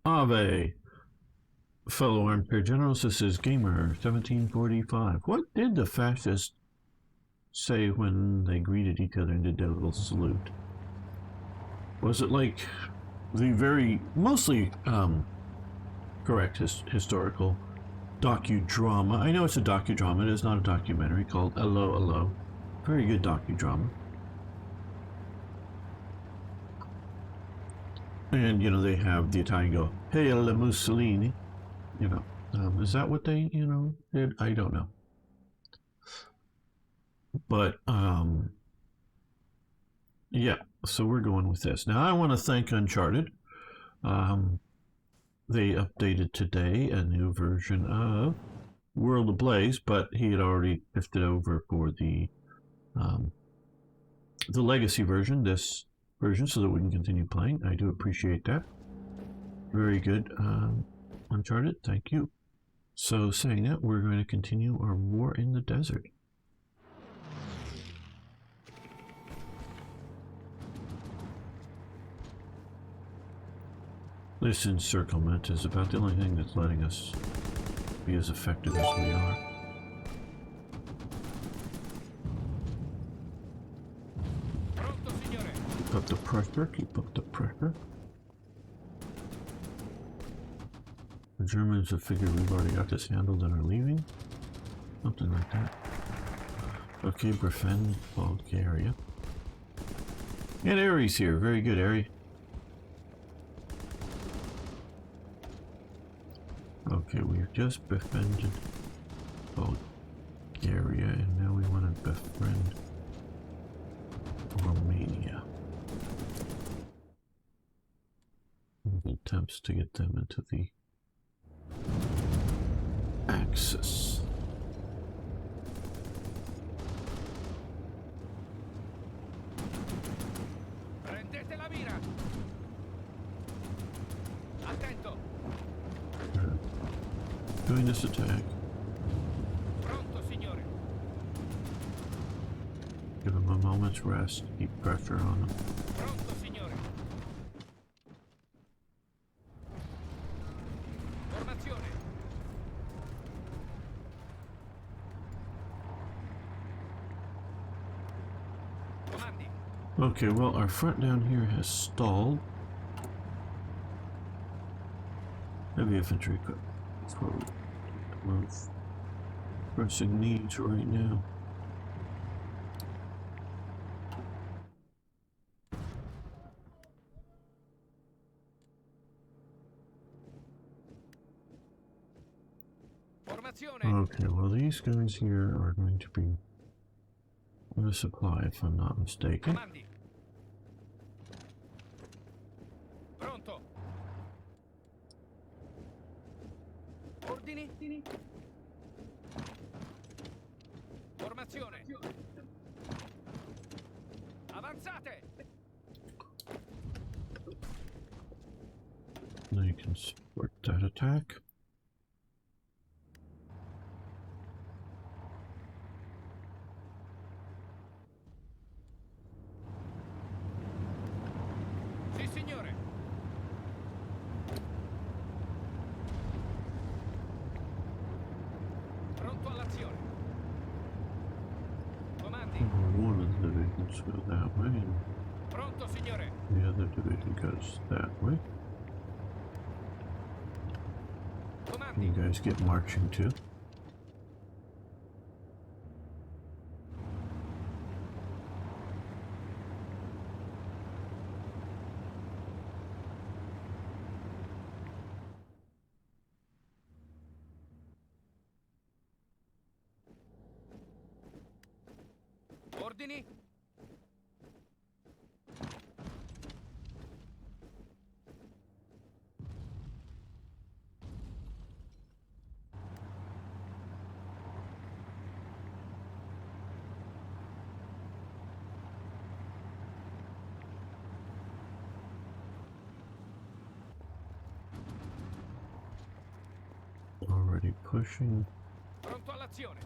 Ave, fellow armchair generals, this is Gamer 1745. What did the fascists say when they greeted each other and did their little salute? Was it like the very, mostly correct historical docudrama? I know it's a docudrama, it is not a documentary, called Hello, Hello. Very good docudrama. And, you know, they have the Italian go, hey, la Mussolini. You know, is that what they, you know, did? I don't know. But, yeah, so we're going with this. Now, I want to thank Uncharted. They updated today a new version of World Ablaze, but he had already shifted over for the legacy version, this version, so that we can continue playing. I do appreciate that. Very good, Uncharted, thank you. So saying that, we're going to continue our war in the desert. This encirclement is about the only thing that's letting us be as effective as we are. Keep up the pressure, keep up the pressure. The Germans have figured we've already got this handled and are leaving. Something like that. Okay, befriend Bulgaria. And Ares here. Very good, Ares. Okay, we've just befriended Bulgaria, and now we want to befriend Romania. Attempts to get them into the Axis. Prendete la mira. Attento. Doing this attack. Pronto, signore. Give them a moment's rest. Keep pressure on them. Pronto, signore. Formazione. Comandi. Okay, well, our front down here has stalled. Heavy infantry equipment. That's what we're pressing needs right now. Formazione. Okay, well, these guys here are going to be on a supply, if I'm not mistaken. Comandi. Pronto. Ordini. Formazione. Avanzate. They can support that attack. Sì, signore. Pronto all'azione. Comandi. One of the divisions go that way, and Pronto, signore. the other division goes that way. Comandi. You guys get marching too. Ordini. Already pushing. Pronto all'azione.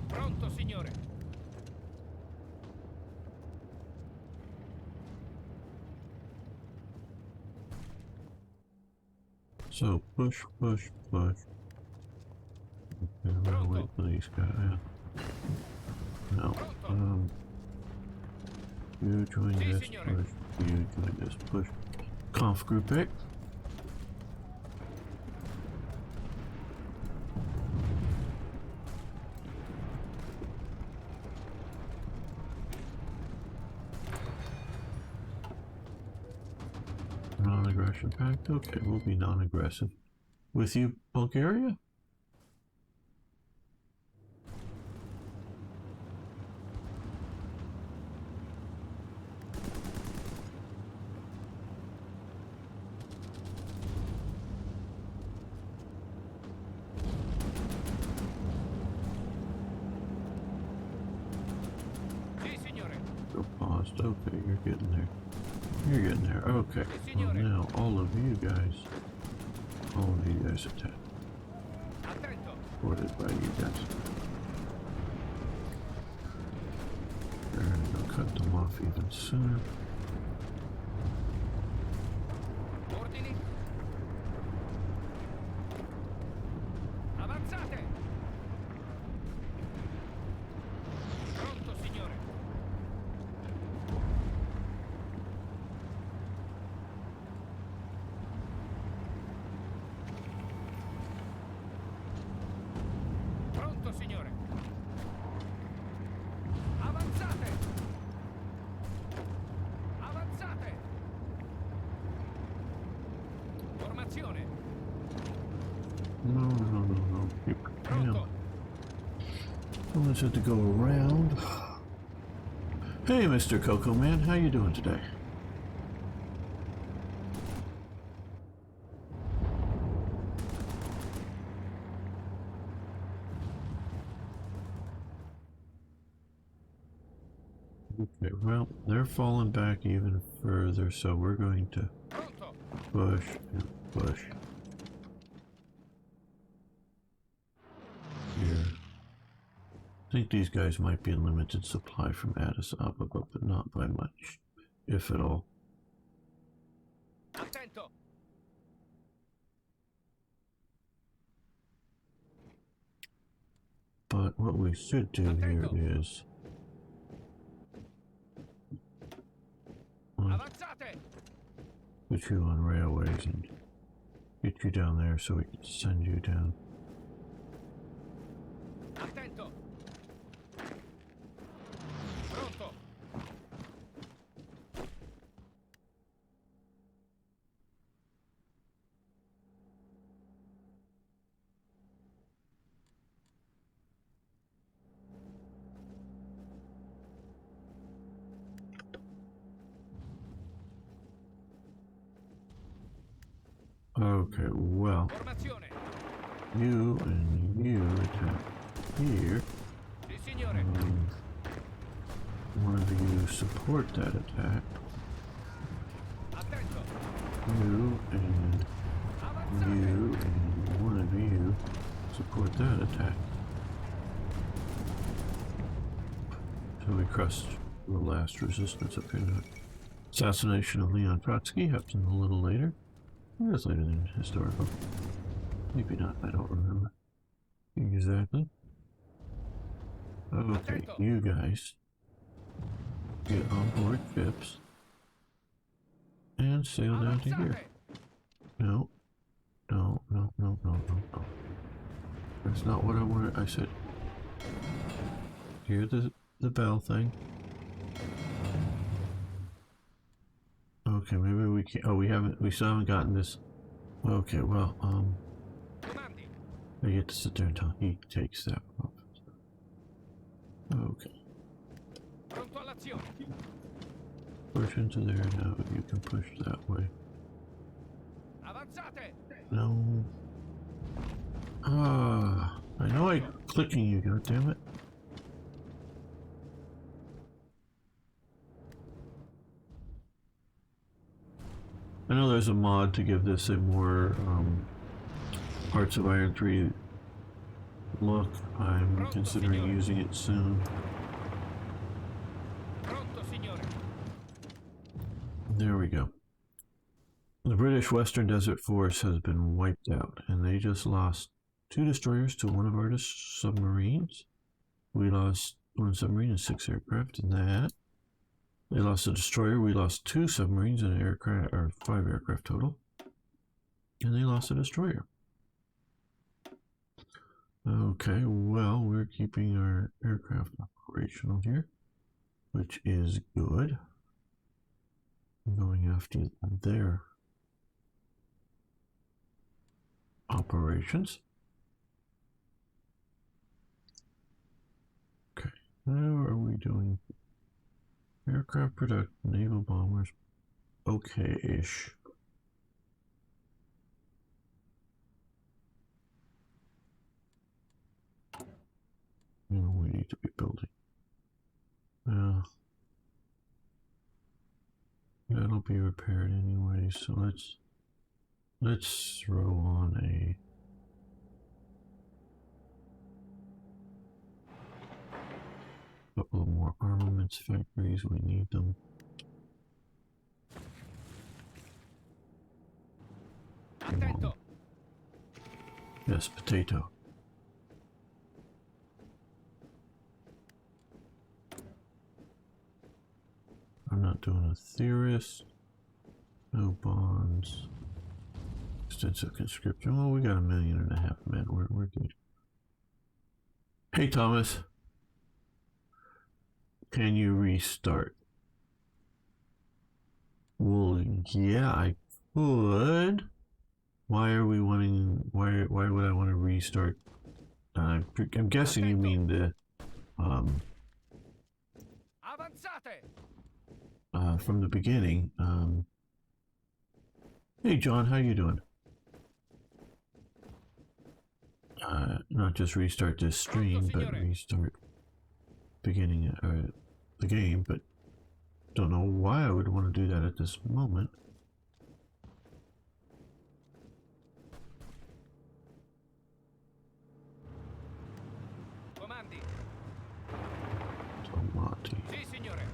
Pronto, signore. So push, push, push. Okay, I'm gonna wait for these guys. No. You join Sì, this signore. push. You join this push. Conf group A. Non-aggression pact. Okay, we'll be non-aggressive. With you, Bulgaria? Sì, signore. Go paused. Okay, you're getting there. You're getting there. Okay. Well, now all of you guys attack. Attento. Supported by you guys. They're gonna go cut them off even sooner. Ordini. Avanzate. Pronto, signore. Pronto, signore. Avanzate. Avanzate. Formazione. No. Keep Pronto. down. Someone's had to go around. Hey, Mr. Coco Man, how you doing today? Okay, well, they're falling back even further, so we're going to Pronto. push and push. Here. I think these guys might be in limited supply from Addis Ababa, but not by much, if at all. Attento. But what we should do here is Avanzate. put you on railways and get you down there so we can send you down. Attento. Pronto. Okay, well, Formazione. you and you attack here. Sì, signore. One of you support that attack. Attento. You and Avanzate. one of you support that attack. So we crushed the last resistance up here. Assassination of Leon Trotsky happens a little later. It was later than historical. Maybe not, I don't remember. Exactly. Okay, you guys get on board ships and sail down to here. No. That's not what I wanted. I said, hear the bell thing. Okay, maybe we can. Oh, we still haven't gotten this. Okay, well, Comandi. I get to sit there until he takes that off. Okay. Pronto all'azione. Push into there now. You can push that way. Avanzate. No. Ah, I know I'm clicking you, goddammit. I know there's a mod to give this a more Hearts of Iron 3 look. I'm considering using it soon. Pronto, signore. There we go. The British Western Desert Force has been wiped out, and they just lost 2 destroyers to one of our submarines. We lost 1 submarine and 6 aircraft in that. They lost a destroyer. We lost 2 submarines and an aircraft, or 5 aircraft total. And they lost a destroyer. Okay, well, we're keeping our aircraft operational here, which is good. I'm going after their operations. Okay, how are we doing? Aircraft production, naval bombers, okay-ish. We need to be building. That'll be repaired anyway, so let's throw on a couple of more armaments factories. We need them. Attento. Yes, potato. I'm not doing a theorist. No bonds. Extensive conscription. Well, we got 1.5 million men. We're good. Hey, Thomas. Can you restart? Well, yeah, I could. Why are we wanting? Why would I want to restart? I'm guessing you mean the Avanzate. from the beginning. Hey, John, how you doing? Not just restart this stream, but restart beginning the game. But don't know why I would want to do that at this moment. Comandi. Tomati. Sì, signore.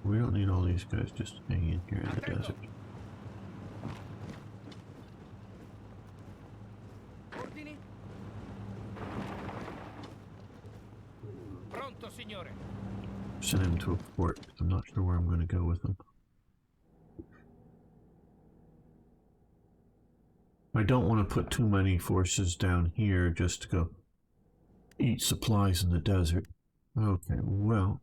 We don't need all these guys just hanging here in the desert. Ordini. Pronto, signore. Send him to a port. I'm not sure where I'm going to go with them. I don't want to put too many forces down here just to go eat supplies in the desert. Okay, well,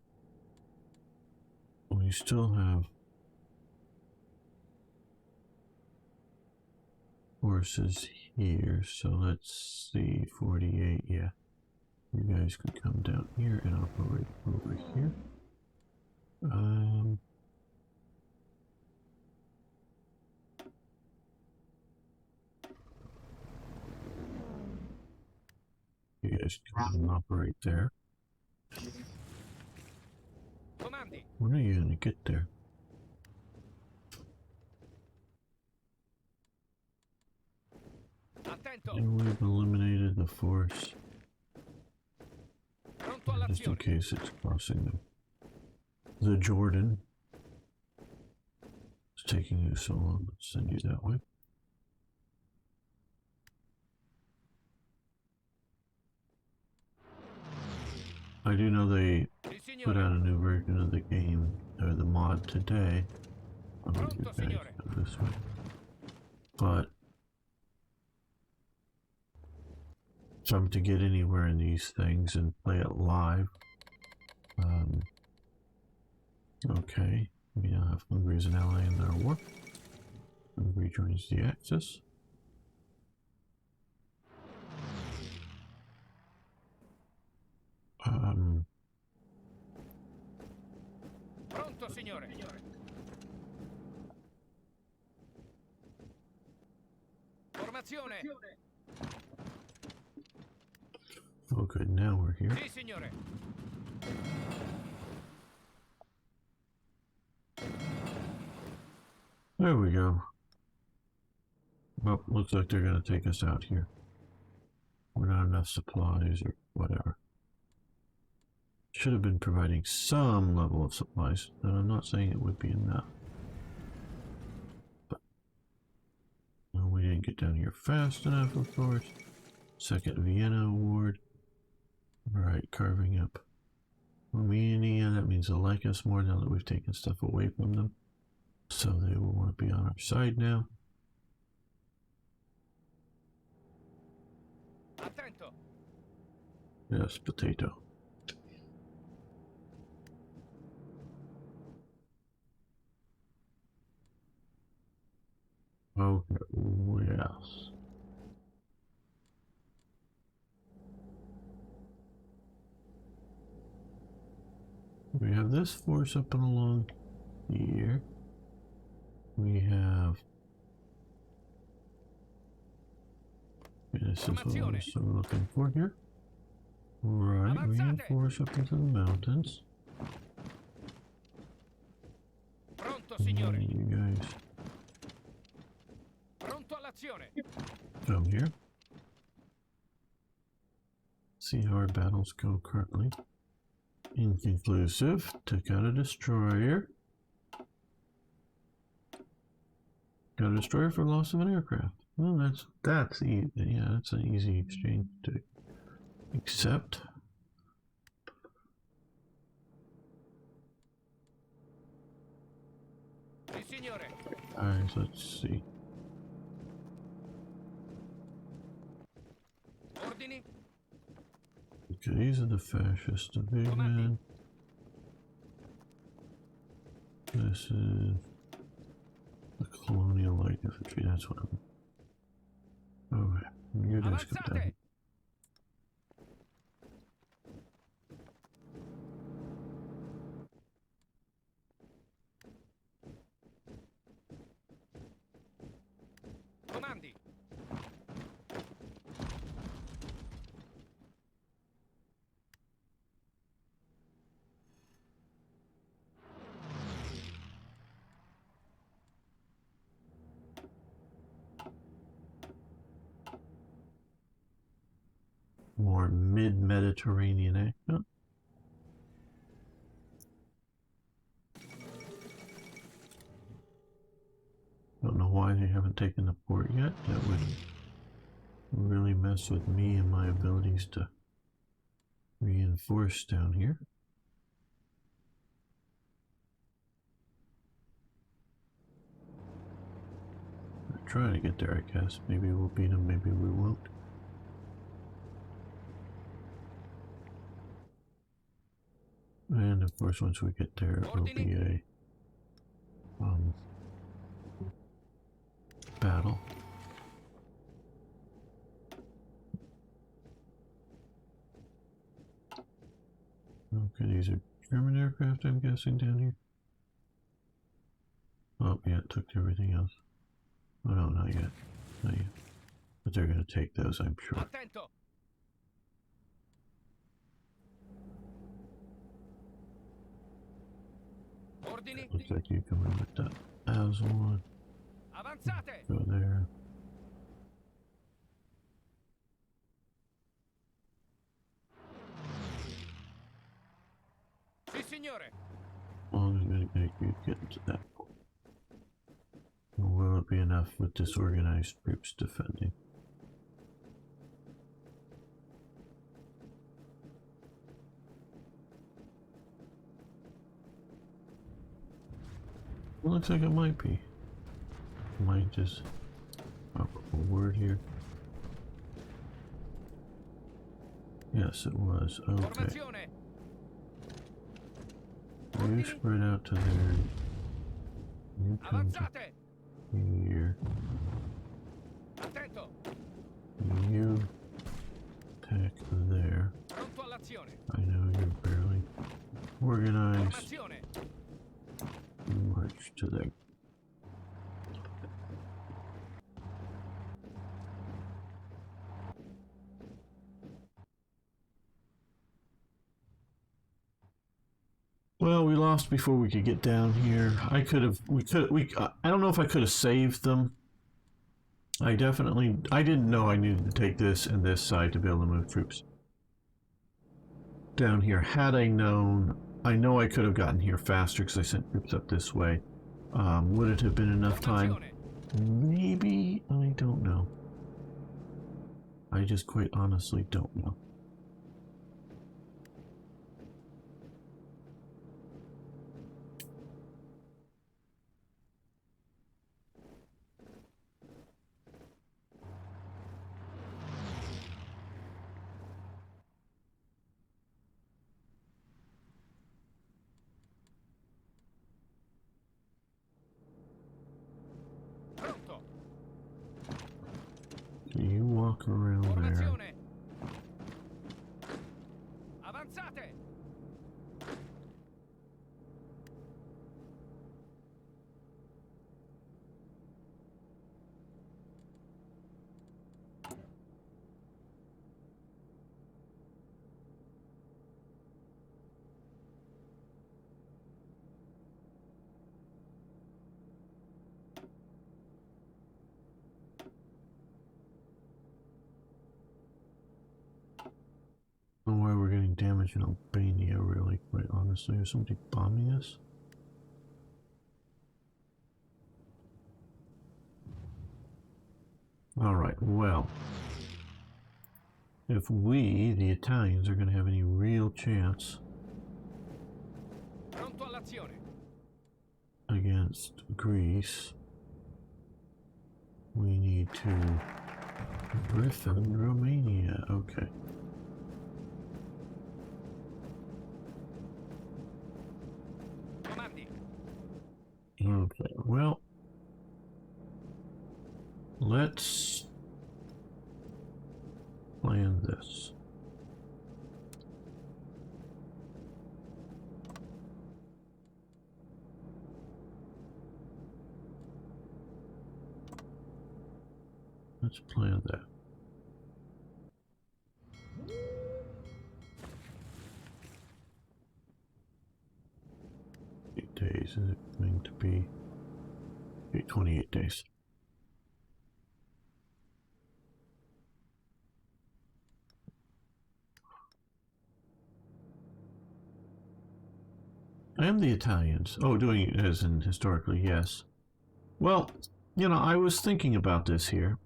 we still have forces here, so let's see, 48, yeah. You guys can come down here and operate over here. You guys can operate there. Comandi. When are you going to get there? Attento. And we've eliminated the force. Pronto Just in all'azione. case it's crossing the Jordan. It's taking you so long. Let's send you that way. I do know they Sì, put out signore. a new version of the game, or the mod today. I'll move you Pronto, guys signore. go this way. But so I'm to get anywhere in these things and play it live. Okay, we now have Hungary as an ally in their war. Hungary joins the Axis. Pronto, signore. Formazione. Oh good, now we're here. Sì, signore. There we go. Well, looks like they're going to take us out here. We're not enough supplies or whatever. should have been providing some level of supplies. I'm not saying it would be enough. But well, we didn't get down here fast enough, of course. Second Vienna Award. Alright, carving up Romania. That means they'll like us more now that we've taken stuff away from them. So they will want to be on our side now. Attento. Yes, potato. Okay, yes. We have this force up and along here. We have... This is what we're also looking for here. Right, reinforce up into the mountains. Pronto, signore. You guys Pronto all'azione. come here. See how our battles go currently. Inconclusive. Took out a destroyer. Got a destroyer for loss of an aircraft. Well, that's easy. Yeah, that's an easy exchange to accept. Sì, signore. Alright, so let's see. Ordini. Okay, these are the fascist division. This is the colonial light infantry. That's what I'm. Okay, you guys come down. Comandi. More mid-Mediterranean action. Don't know why they haven't taken the port yet. That would really mess with me and my abilities to reinforce down here. We're trying to get there, I guess. Maybe we'll beat them, maybe we won't. And of course, once we get there, it will be a battle. Okay, these are German aircraft, I'm guessing, down here. Oh, yeah, it took everything else. Oh, no, not yet. Not yet. But they're going to take those, I'm sure. Attento. Ordini. Looks like you come in with that as one. Avanzate. Go there. Sì, signore. Well, I'm going to make you get into that point. Will it be enough with disorganized troops defending? Well, looks like it might be. Might just pop up a word here. Yes, it was. Okay. You spread out to there. You come to here. Attento. You attack there. Pronto all'azione. I know you're barely organized. Formazione. March to there. Well, we lost before we could get down here. I don't know if I could have saved them. I didn't know I needed to take this and this side to be able to move troops. down here. Had I known, I know I could have gotten here faster because I sent troops up this way. Would it have been enough time? Maybe. I don't know. I just quite honestly don't know. Pronto. You walk around there. Formazione. Avanzate. I don't know why we're getting damage in Albania, really, quite honestly. Is somebody bombing us? Alright, well. If we, the Italians, are going to have any real chance Pronto all'azione. against Greece, we need to Griffin Romania. Okay. Comandi. Okay, well, let's plan this. Let's plan that. Days is it going to be? 28 days. And the Italians. Oh, doing it as in historically, yes. Well, you know, I was thinking about this here.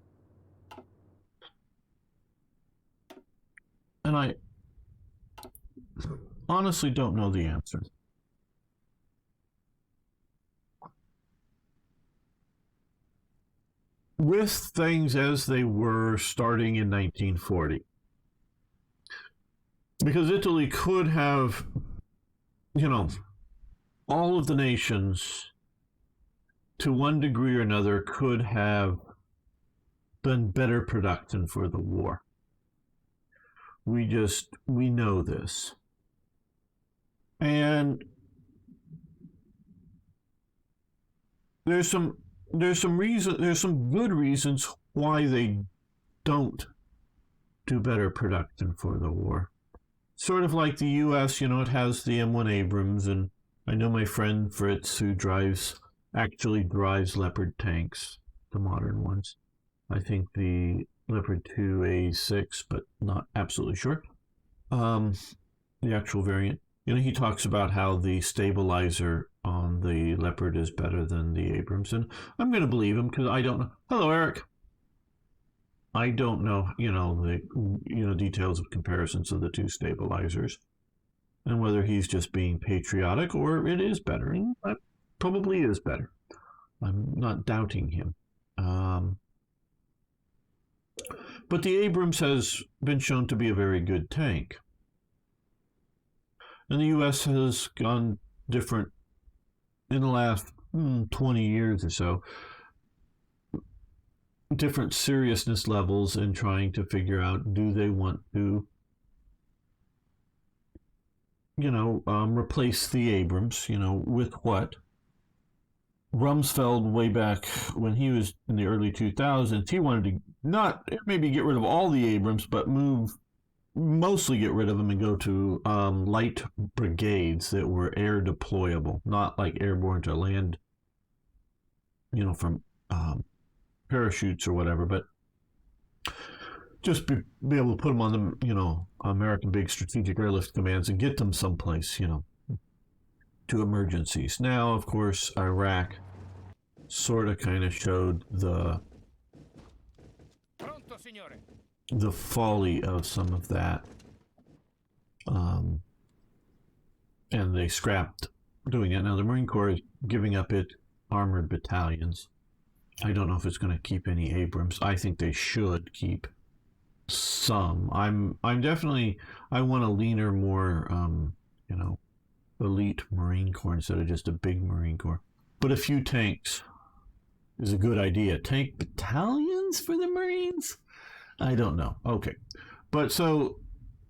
And I honestly don't know the answer. With things as they were starting in 1940. Because Italy could have, you know, all of the nations, to one degree or another, could have been better production for the war. We know this. And there's some good reasons why they don't do better production for the war. Sort of like the U.S., you know, it has the M1 Abrams, and I know my friend Fritz, who actually drives Leopard tanks, the modern ones. I think the Leopard 2A6, but not absolutely sure. The actual variant. You know, he talks about how the stabilizer on the Leopard is better than the Abrams, and I'm going to believe him because I don't know. Hello, Eric. I don't know, the details of comparisons of the two stabilizers, and whether he's just being patriotic or it is better. And that probably is better. I'm not doubting him. But the Abrams has been shown to be a very good tank. And the U.S. has gone different in the last 20 years or so. Different seriousness levels in trying to figure out, do they want to, replace the Abrams, with what? Rumsfeld, way back when he was in the early 2000s, he wanted to not maybe get rid of all the Abrams, but mostly get rid of them and go to light brigades that were air deployable, not like airborne to land, from parachutes or whatever. But just be able to put them on the, American big strategic airlift commands and get them someplace, to emergencies. Now, of course, Iraq sort of kind of showed Pronto, signore. the folly of some of that. And they scrapped doing it. Now, the Marine Corps is giving up its armored battalions. I don't know if it's going to keep any Abrams. I think they should keep some. I'm definitely, I want a leaner, more, elite Marine Corps instead of just a big Marine Corps. But a few tanks is a good idea. Tank battalions for the Marines? I don't know. Okay. But so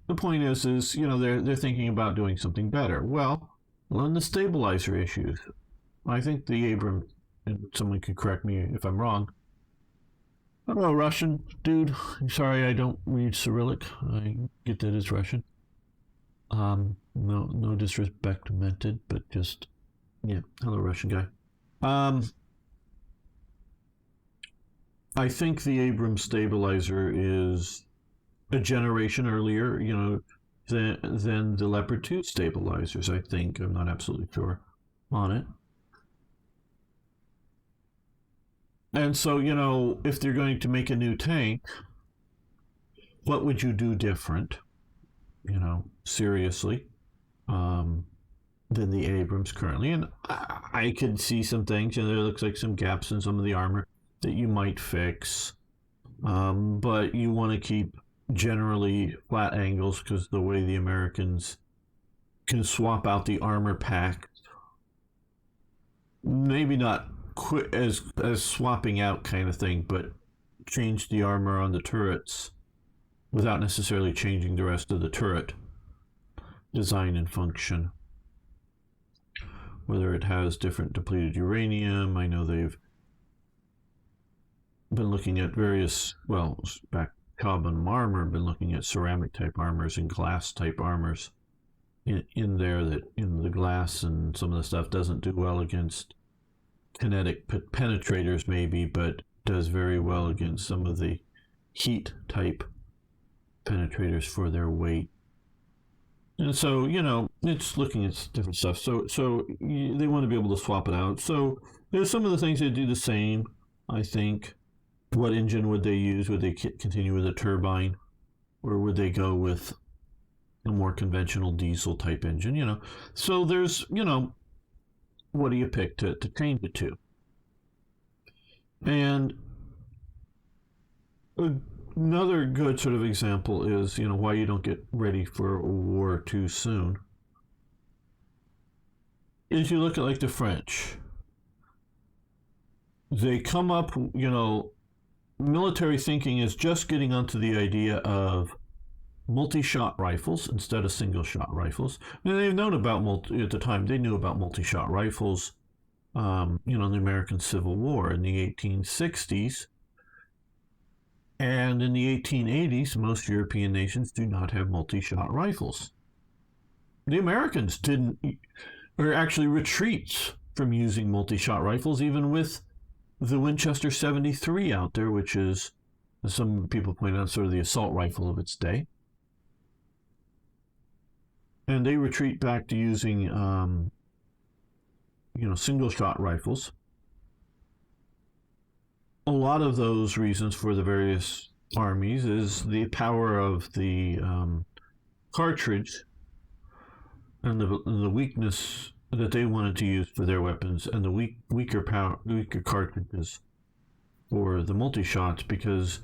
the point is they're thinking about doing something better. Well, on the stabilizer issues, I think the Abrams, and someone can correct me if I'm wrong. I don't know, Russian dude. I'm sorry, I don't read Cyrillic. I get that it's Russian. No disrespect meant, but just, yeah, hello, Russian guy. I think the Abrams stabilizer is a generation earlier, than the Leopard 2 stabilizers, I think. I'm not absolutely sure on it. And so, if they're going to make a new tank, what would you do different, seriously, than the Abrams currently? And I could see some things, there looks like some gaps in some of the armor that you might fix. But you want to keep generally flat angles because the way the Americans can swap out the armor pack, maybe not as swapping out kind of thing, but change the armor on the turrets without necessarily changing the rest of the turret design and function. Whether it has different depleted uranium, I know they've been looking at various, back carbon armor, been looking at ceramic type armors and glass type armors in there, that the glass and some of the stuff doesn't do well against kinetic penetrators maybe, but does very well against some of the heat type penetrators for their weight. And so, it's looking at different stuff. So they want to be able to swap it out. So there's some of the things they do the same, I think. What engine would they use? Would they continue with a turbine? Or would they go with a more conventional diesel type engine, So there's, what do you pick to change it to? And another good sort of example is, why you don't get ready for a war too soon. Is you look at like the French. They come up, military thinking is just getting onto the idea of multi-shot rifles instead of single-shot rifles. And they've known about at the time. They knew about multi-shot rifles, in the American Civil War in the 1860s, and in the 1880s. Most European nations do not have multi-shot rifles. The Americans didn't, or actually retreats from using multi-shot rifles, even with the Winchester 73 out there, which is, as some people point out, sort of the assault rifle of its day. And they retreat back to using, single-shot rifles. A lot of those reasons for the various armies is the power of the cartridge and the weakness that they wanted to use for their weapons, and the weaker cartridges for the multi-shots, because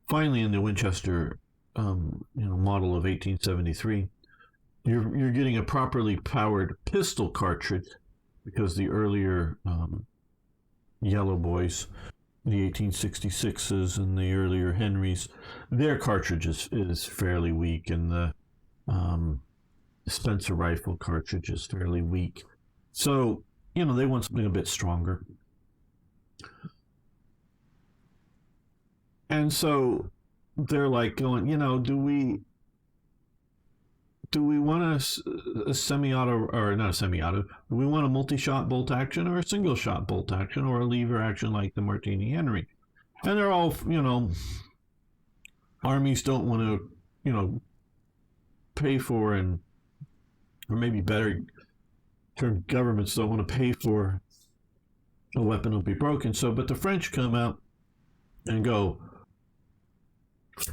finally in the Winchester model of 1873, you're getting a properly powered pistol cartridge, because the earlier Yellow Boys, the 1866s and the earlier Henrys, their cartridge is fairly weak, and the Spencer rifle cartridge is fairly weak. So, they want something a bit stronger. And so they're like going, do we want a semi-auto, or not a semi-auto, do we want a multi-shot bolt action or a single-shot bolt action or a lever action like the Martini Henry? And they're all, armies don't want to, pay for, or maybe better term, governments don't want to pay for a weapon will be broken. So, but the French come out and go,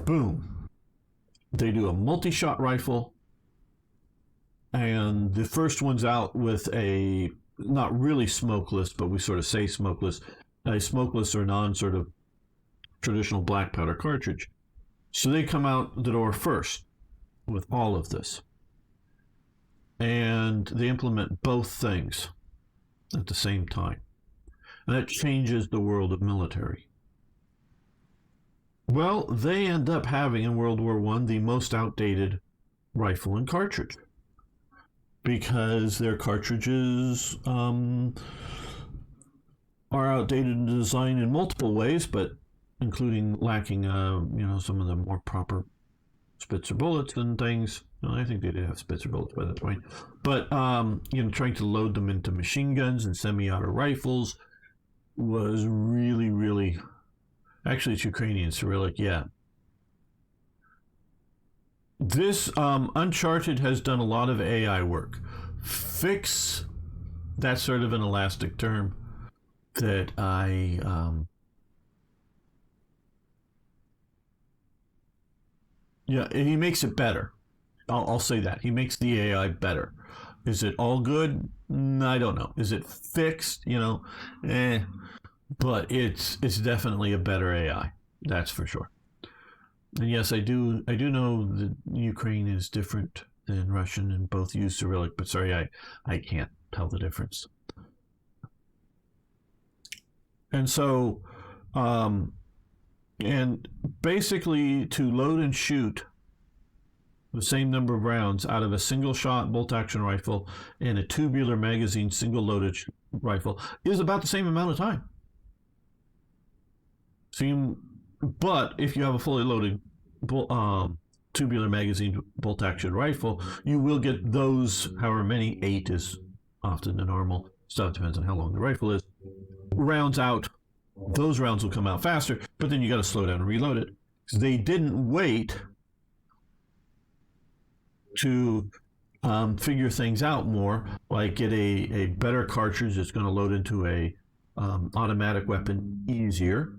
boom. They do a multi-shot rifle, and the first one's out with a, not really smokeless, but we sort of say smokeless, a smokeless or non sort of traditional black powder cartridge. So they come out the door first with all of this. And they implement both things at the same time. And that changes the world of military. Well, they end up having in World War I the most outdated rifle and cartridge, because their cartridges are outdated in design in multiple ways, but including lacking, some of the more proper Spitzer bullets and things. I think they did have Spitzer bullets by that point. But, trying to load them into machine guns and semi-auto rifles was really, really... Actually, it's Ukrainian Cyrillic, yeah. This Uncharted has done a lot of AI work. Fix, that's sort of an elastic term that he makes it better. I'll say that. He makes the AI better. Is it all good? I don't know. Is it fixed? But it's definitely a better AI. That's for sure. And yes, I do know that Ukraine is different than Russian, and both use Cyrillic, but sorry, I can't tell the difference. And so, and basically to load and shoot the same number of rounds out of a single shot bolt action rifle and a tubular magazine single loaded rifle is about the same amount of time. But if you have a fully loaded tubular magazine bolt action rifle, you will get those, however many, 8 is often the normal stuff, depends on how long the rifle is, rounds out. Those rounds will come out faster, but then you got to slow down and reload it. They didn't wait to figure things out more, like get a better cartridge that's going to load into a automatic weapon easier.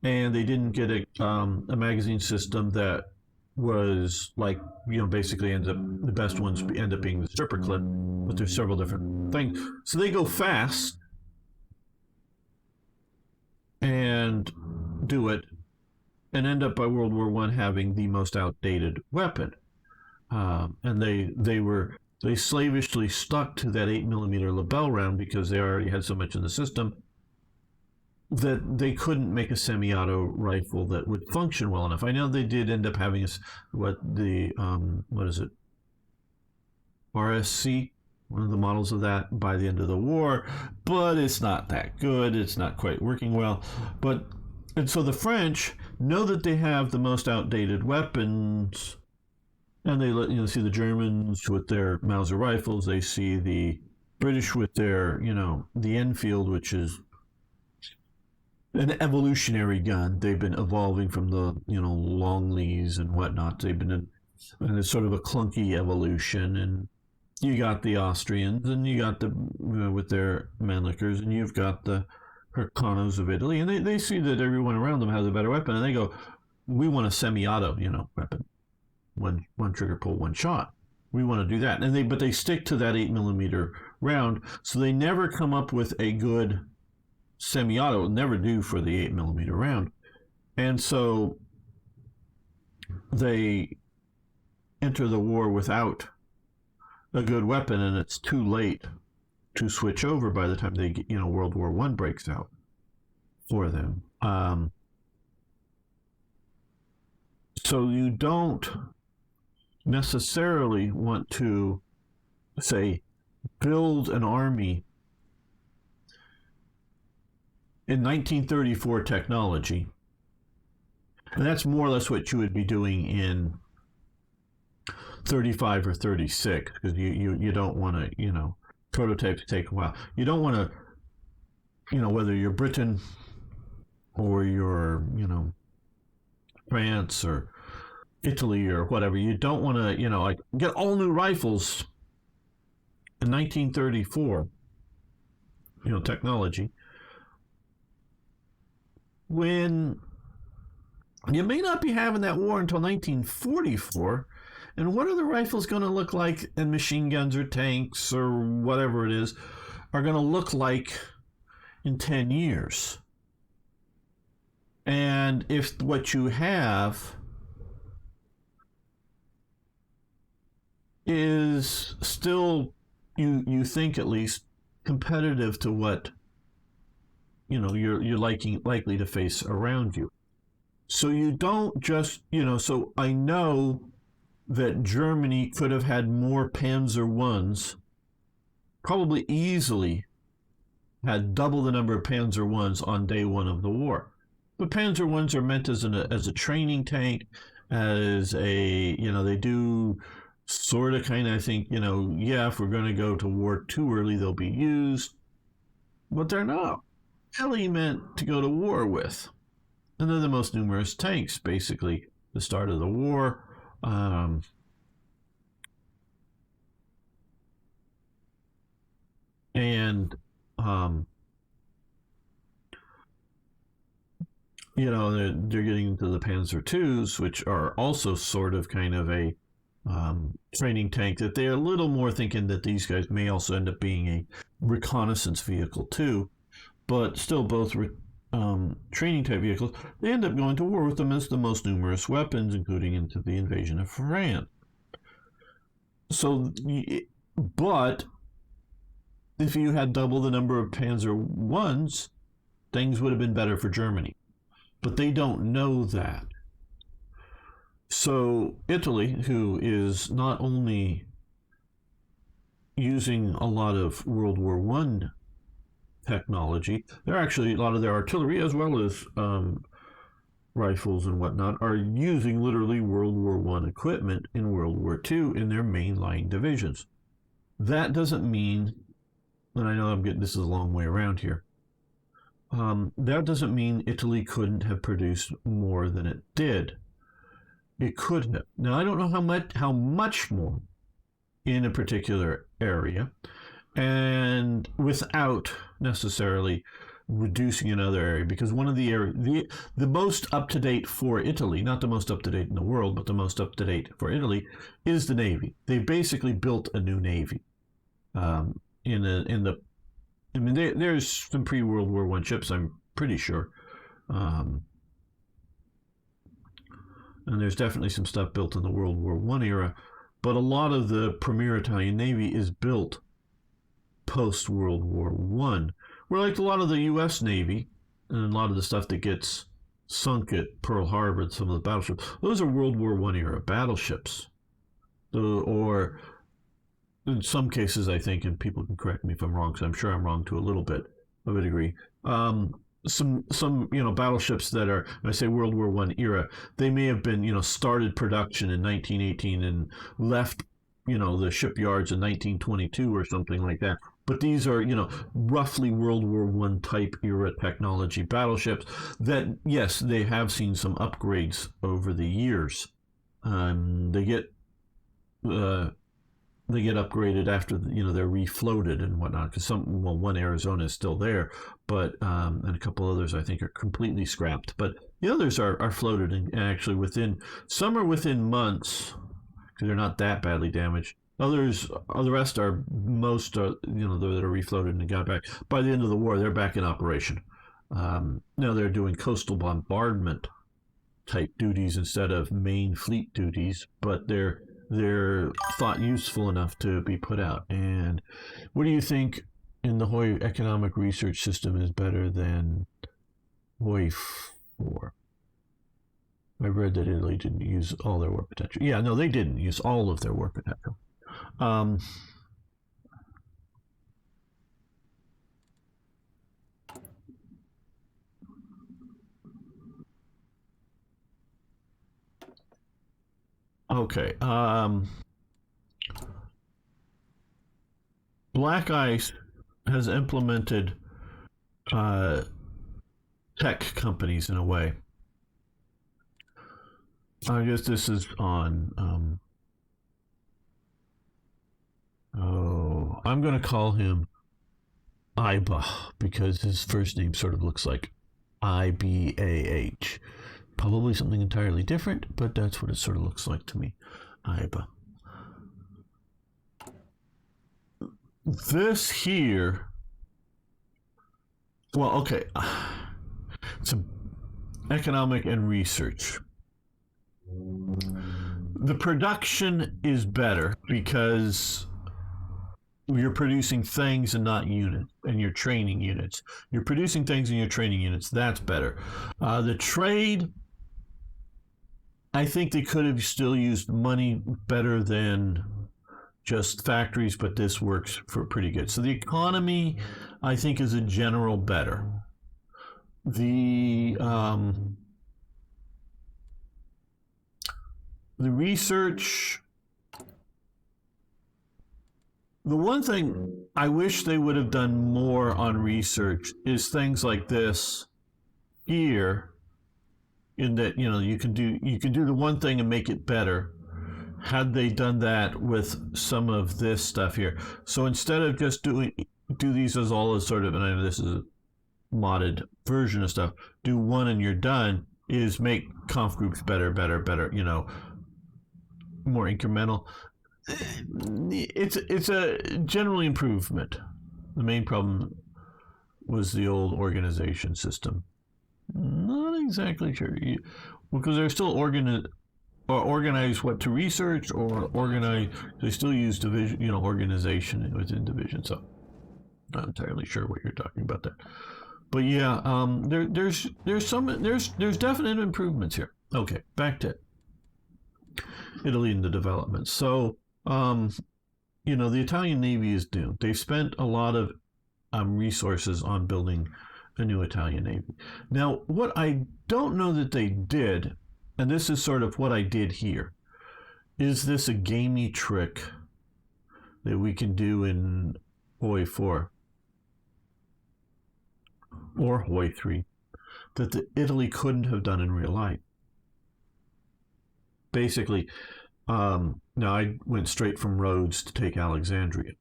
And they didn't get a magazine system that was like, basically ends up, the best ones end up being the stripper clip, but there's several different things. So they go fast and do it, and end up by World War I having the most outdated weapon. And they slavishly stuck to that 8mm Lebel round because they already had so much in the system that they couldn't make a semi-auto rifle that would function well enough. I know they did end up having RSC, one of the models of that by the end of the war, but it's not that good. It's not quite working well. And so the French know that they have the most outdated weapons, and they see the Germans with their Mauser rifles. They see the British with their, the Enfield, which is an evolutionary gun. They've been evolving from the, Longleys and whatnot. They've been and it's sort of a clunky evolution. And you got the Austrians, and you got the with their Mannlichers, and you've got the Hircanos of Italy, and they see that everyone around them has a better weapon, and they go, we want a semi-auto, weapon, one trigger pull, one shot. We want to do that, but they stick to that 8mm round, so they never come up with a good semi-auto. Will never do for the 8mm round, and so they enter the war without a good weapon, and it's too late to switch over by the time they get, World War I breaks out for them. So you don't necessarily want to, say, build an army in 1934 technology. And that's more or less what you would be doing in 35 or 36, because you don't want to, prototype to take a while. You don't want to, whether you're Britain or you're, France or Italy or whatever. You don't want to, like get all new rifles in 1934, technology, when you may not be having that war until 1944. And what are the rifles going to look like, and machine guns or tanks or whatever it is, are going to look like in 10 years? And if what you have is still, you think at least, competitive to what you're likely to face around you. So you don't just, so I know that Germany could have had more Panzer Is, probably easily had double the number of Panzer Is on day one of the war. But Panzer Is are meant as a training tank, as a, they do sort of kind of, I think, if we're going to go to war too early, they'll be used. But they're not really meant to go to war with. And they're the most numerous tanks, basically, the start of the war. They're getting into the Panzer IIs, which are also sort of kind of a training tank, that they're a little more thinking that these guys may also end up being a reconnaissance vehicle too, but still both training type vehicles. They end up going to war with them as the most numerous weapons, including into the invasion of France. So, but if you had double the number of Panzer Is, things would have been better for Germany. But they don't know that. So Italy, who is not only using a lot of World War I technology, they're actually, a lot of their artillery, as well as rifles and whatnot, are using literally World War I equipment in World War II in their mainline divisions. That doesn't mean, and I know this is a long way around here, that doesn't mean Italy couldn't have produced more than it did. It could have. Now, I don't know how much more in a particular area, and without necessarily reducing another area, because one of the areas, the most up-to-date for Italy, not the most up-to-date in the world, but the most up-to-date for Italy, is the Navy. They basically built a new Navy. There's some pre-World War I ships, I'm pretty sure. And there's definitely some stuff built in the World War I era, but a lot of the premier Italian Navy is built post-World War I. Where, like a lot of the U.S. Navy, and a lot of the stuff that gets sunk at Pearl Harbor and some of the battleships, those are World War I era battleships. Or in some cases, I think, and people can correct me if I'm wrong, because I'm sure I'm wrong to a little bit of a degree, some battleships that are, when I say World War I era, they may have been, started production in 1918 and left, the shipyards in 1922 or something like that. But these are, roughly World War I type era technology battleships that, yes, they have seen some upgrades over the years. They get upgraded after they're refloated and whatnot, because one Arizona is still there, but and a couple others I think are completely scrapped, but the others are floated, and actually some are within months because they're not that badly damaged. The rest are most that are refloated and got back by the end of the war. They're back in operation. Now they're doing coastal bombardment type duties instead of main fleet duties, but they're thought useful enough to be put out. And what do you think in the Hoy economic research system is better than Hoy 4? I read that Italy didn't use all their war potential. Yeah, no, they didn't use all of their war potential. Okay. Black Ice has implemented tech companies in a way. I guess this is on. I'm going to call him Iba because his first name sort of looks like Ibah. Probably something entirely different, but that's what it sort of looks like to me. Iba. This here. Well, okay. It's economic and research. The production is better because you're producing things and not units, and you're training units. You're producing things and you're training units. That's better. The trade, I think they could have still used money better than just factories, but this works for pretty good. So the economy, I think, is a general better. The research. The one thing I wish they would have done more on research is things like this here, in that you can do the one thing and make it better. Had they done that with some of this stuff here, so instead of just do these as all as sort of, and I know this is a modded version of stuff, do one and you're done, is make conf groups better, more incremental. It's a generally improvement. The main problem was the old organization system. Not exactly sure, because they're still organize what to research, or organize. They still use division, organization within division. So not entirely sure what you're talking about there. But yeah, there's definite improvements here. Okay, back to Italy and the development. So the Italian Navy is doomed. They've spent a lot of resources on building a new Italian Navy. Now, what I don't know that they did, and this is sort of what I did here, is this a gamey trick that we can do in Hoi 4 or Hoi 3 that Italy couldn't have done in real life? Basically, now I went straight from Rhodes to take Alexandria.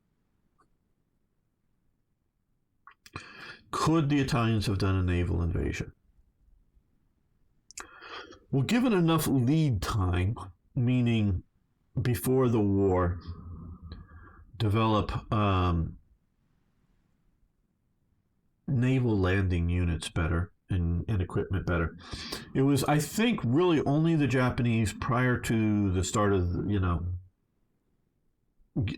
Could the Italians have done a naval invasion? Well, given enough lead time, meaning before the war, develop naval landing units better and equipment better. It was, I think, really only the Japanese, prior to the start of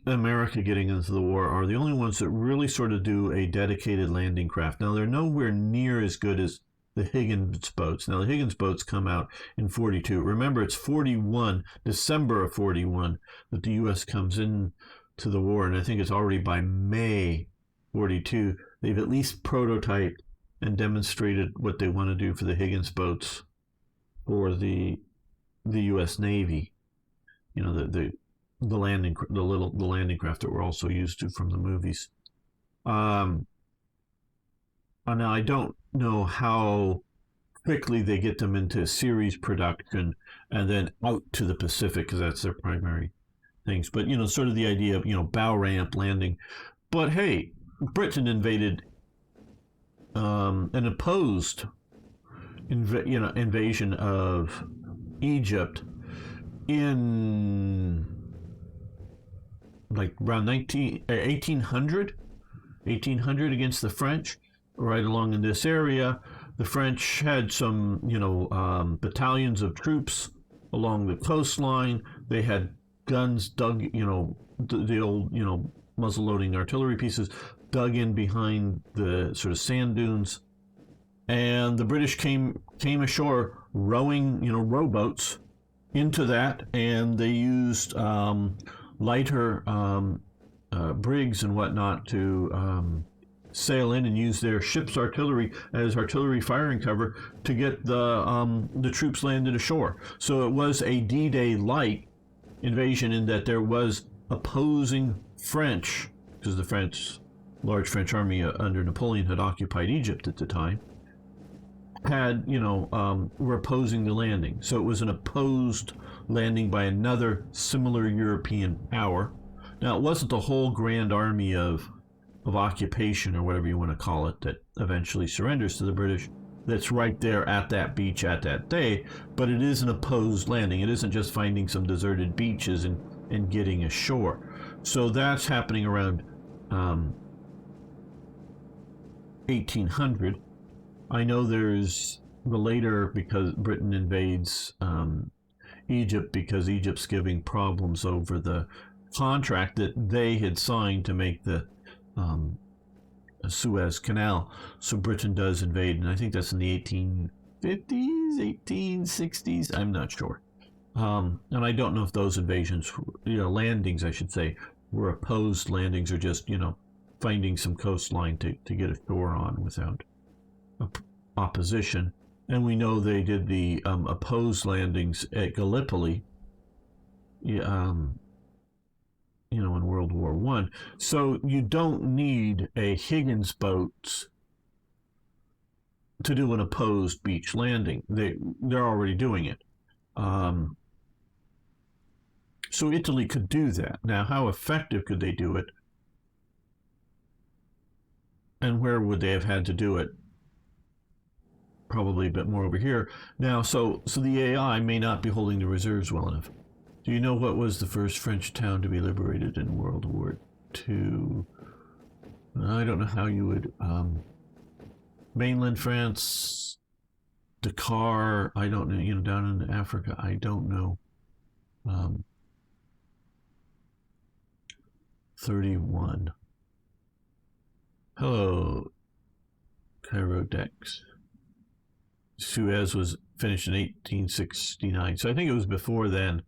America getting into the war, are the only ones that really sort of do a dedicated landing craft. Now, they're nowhere near as good as the Higgins boats. Now, the Higgins boats come out in 42. Remember, it's 41, December of 41, that the U.S. comes in to the war, and I think it's already by May 42, they've at least prototyped and demonstrated what they want to do for the Higgins boats for the U.S. Navy. The landing craft that we're also used to from the movies. Now I don't know how quickly they get them into series production and then out to the Pacific, because that's their primary things. But sort of the idea of bow ramp landing. But hey, Britain invaded an opposed invasion of Egypt in like around 1800 against the French, right along in this area. The French had some battalions of troops along the coastline. They had guns dug, the old muzzle loading artillery pieces dug in behind the sort of sand dunes, and the British came ashore rowing rowboats into that, and they used lighter brigs and whatnot to sail in and use their ship's artillery as artillery firing cover to get the troops landed ashore. So it was a D-Day light invasion, in that there was opposing French, because the large French army under Napoleon had occupied Egypt at the time. had, were opposing the landing. So it was an opposed landing by another similar European power. Now, it wasn't the whole grand army of occupation, or whatever you want to call it, that eventually surrenders to the British, that's right there at that beach at that day, but it is an opposed landing. It isn't just finding some deserted beaches and getting ashore. So that's happening around 1800. I know there's the later, because Britain invades Egypt, because Egypt's giving problems over the contract that they had signed to make the Suez Canal. So Britain does invade, and I think that's in the 1850s, 1860s. I'm not sure. And I don't know if those invasions, landings, I should say, were opposed landings, or just, finding some coastline to get ashore on without opposition. And we know they did the opposed landings at Gallipoli, in World War One. So you don't need a Higgins boat to do an opposed beach landing. They're already doing it. So Italy could do that. Now, how effective could they do it? And where would they have had to do it? Probably a bit more over here. Now, so the AI may not be holding the reserves well enough. Do you know what was the first French town to be liberated in World War II? I don't know how you would. Mainland France, Dakar, I don't know, down in Africa, I don't know. 31. Hello, Cairo Dex. Suez was finished in 1869, so I think it was before then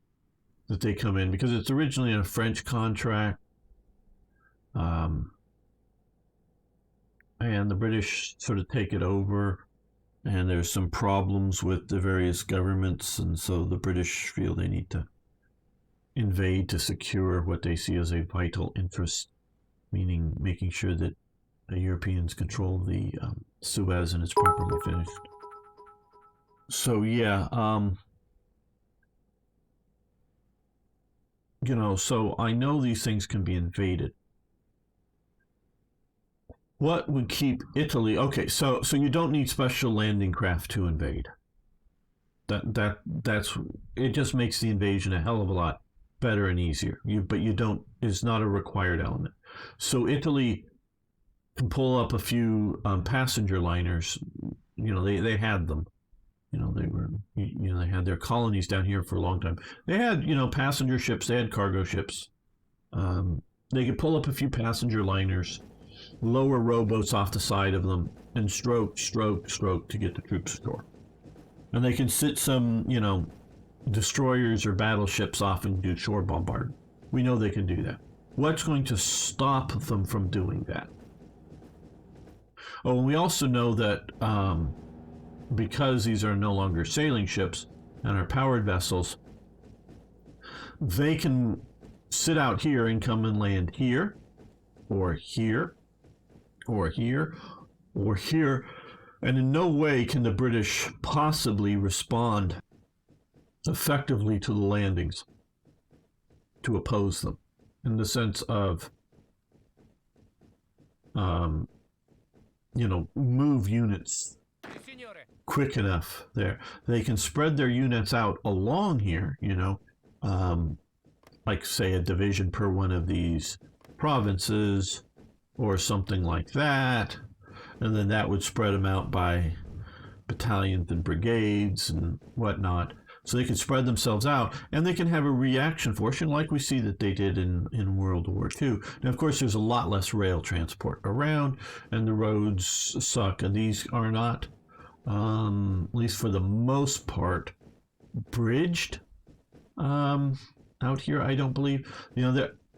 that they come in, because it's originally a French contract, and the British sort of take it over, and there's some problems with the various governments, and so the British feel they need to invade to secure what they see as a vital interest, meaning making sure that the Europeans control the Suez and it's properly finished. So yeah, so I know these things can be invaded. What would keep Italy? Okay, so you don't need special landing craft to invade. That's it. Just makes the invasion a hell of a lot better and easier. But you don't. It's not a required element. So Italy can pull up a few passenger liners. They had them. They were, they had their colonies down here for a long time. They had, passenger ships, they had cargo ships. They could pull up a few passenger liners, lower rowboats off the side of them, and stroke to get the troops ashore. And they can sit some, destroyers or battleships off and do shore bombardment. We know they can do that. What's going to stop them from doing that? Oh, and we also know that because these are no longer sailing ships and are powered vessels, they can sit out here and come and land here, or here, or here, or here, and in no way can the British possibly respond effectively to the landings to oppose them, in the sense of move units quick enough there. They can spread their units out along here, like say a division per one of these provinces or something like that, and then that would spread them out by battalions and brigades and whatnot. So they can spread themselves out, and they can have a reaction force, like we see that they did in World War II. Now, of course, there's a lot less rail transport around, and the roads suck, and these are not, at least for the most part, bridged out here, I don't believe.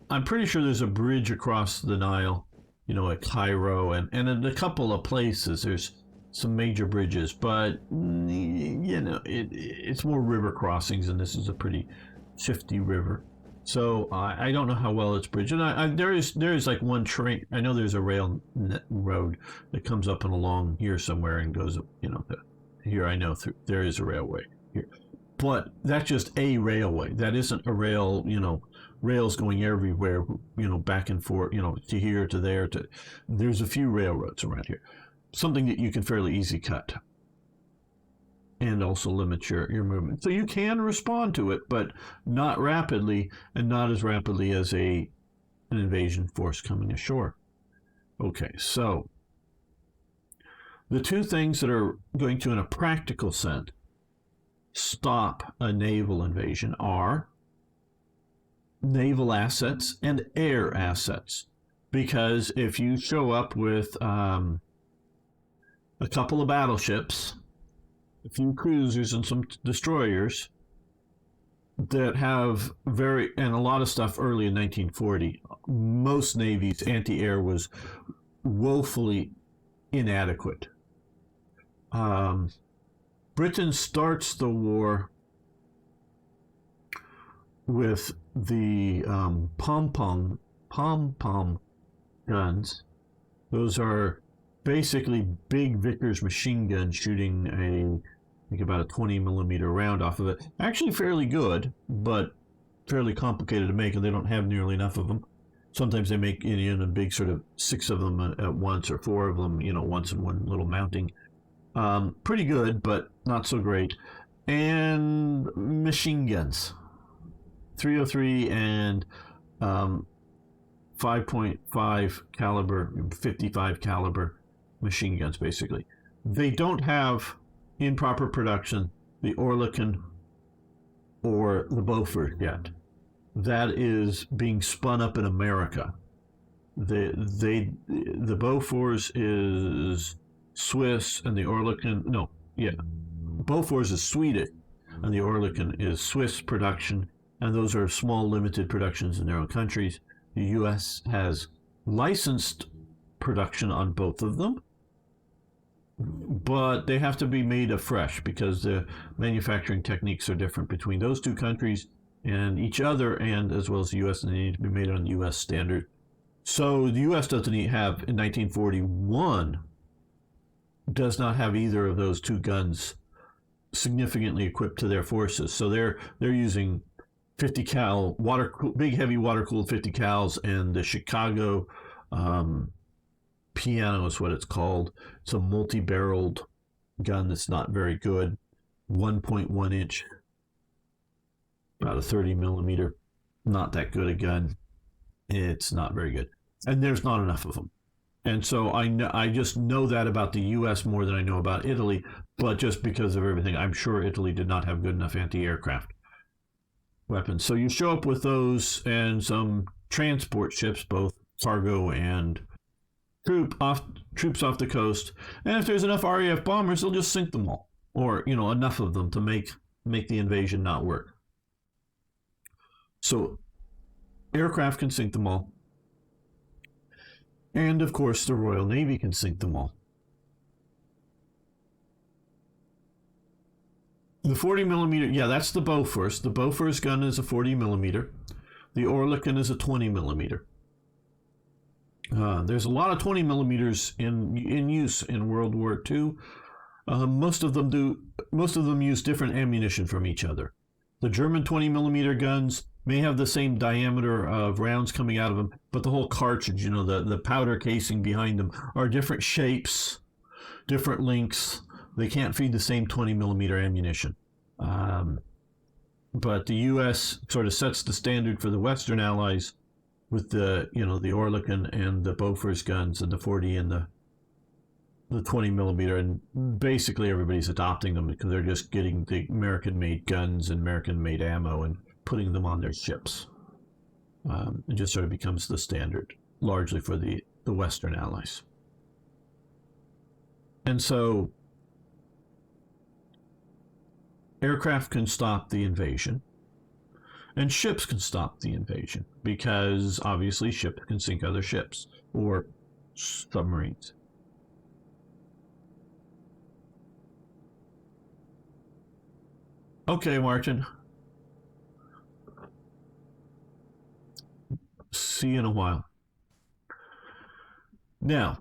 I'm pretty sure there's a bridge across the Nile, at Cairo, and in a couple of places there's some major bridges, but it's more river crossings, and this is a pretty shifty river. So I don't know how well it's bridged. And there is like one train. I know there's a rail road that comes up and along here somewhere and goes up, to Here I know there is a railway here. But that's just a railway. That isn't a rail, rails going everywhere, back and forth, to here, to there. There's a few railroads around here. Something that you can fairly easy cut and also limit your movement. So you can respond to it, but not rapidly, and not as rapidly as an invasion force coming ashore. Okay, so the two things that are going to, in a practical sense, stop a naval invasion are naval assets and air assets. Because if you show up with a couple of battleships, a few cruisers, and some destroyers that have and a lot of stuff early in 1940, most navies' anti-air was woefully inadequate. Britain starts the war with the pom-pom guns. Those are basically big Vickers machine guns shooting I think about a 20 millimeter round off of it. Actually fairly good, but fairly complicated to make, and they don't have nearly enough of them. Sometimes they make a big sort of 6 of them at once, or 4 of them, once in one little mounting. Pretty good, but not so great. And machine guns, 303 and 5.5 caliber, 55 caliber machine guns, basically. They don't have in proper production the Oerlikon or the Bofors yet. That is being spun up in America. The Bofors is Swiss, and the Oerlikon, Bofors is Swedish, and the Oerlikon is Swiss production, and those are small, limited productions in their own countries. The U.S. has licensed production on both of them, but they have to be made afresh because the manufacturing techniques are different between those two countries and each other, and as well as the U.S., and they need to be made on U.S. standard. So the U.S. doesn't have, in 1941, does not have either of those two guns significantly equipped to their forces. So they're using 50 cal big heavy water cooled 50 cals, and the Chicago Piano is what it's called. It's a multi-barreled gun that's not very good, 1.1 inch, about a 30 millimeter, not that good a gun. It's not very good, and there's not enough of them. And so I just know that about the U.S. more than I know about Italy, but just because of everything, I'm sure Italy did not have good enough anti-aircraft weapons. So you show up with those and some transport ships, both cargo and troops off the coast, and if there's enough RAF bombers, they'll just sink them all, or enough of them to make the invasion not work. So aircraft can sink them all. And, of course, the Royal Navy can sink them all. The 40 millimeter, that's the Bofors. The Bofors gun is a 40 millimeter. The Oerlikon is a 20 millimeter. There's a lot of 20 millimeters in use in World War II. Most of them use different ammunition from each other. The German 20 millimeter guns may have the same diameter of rounds coming out of them, but the whole cartridge, the powder casing behind them, are different shapes, different lengths. They can't feed the same 20 millimeter ammunition. But the U.S. sort of sets the standard for the Western Allies with the Oerlikon and the Bofors guns and the 40 and the 20 millimeter, and basically everybody's adopting them because they're just getting the American-made guns and American-made ammo and putting them on their ships. It just sort of becomes the standard, largely for the Western Allies. And so aircraft can stop the invasion, and ships can stop the invasion, because obviously ships can sink other ships or submarines. Okay, Martin. See you in a while. Now,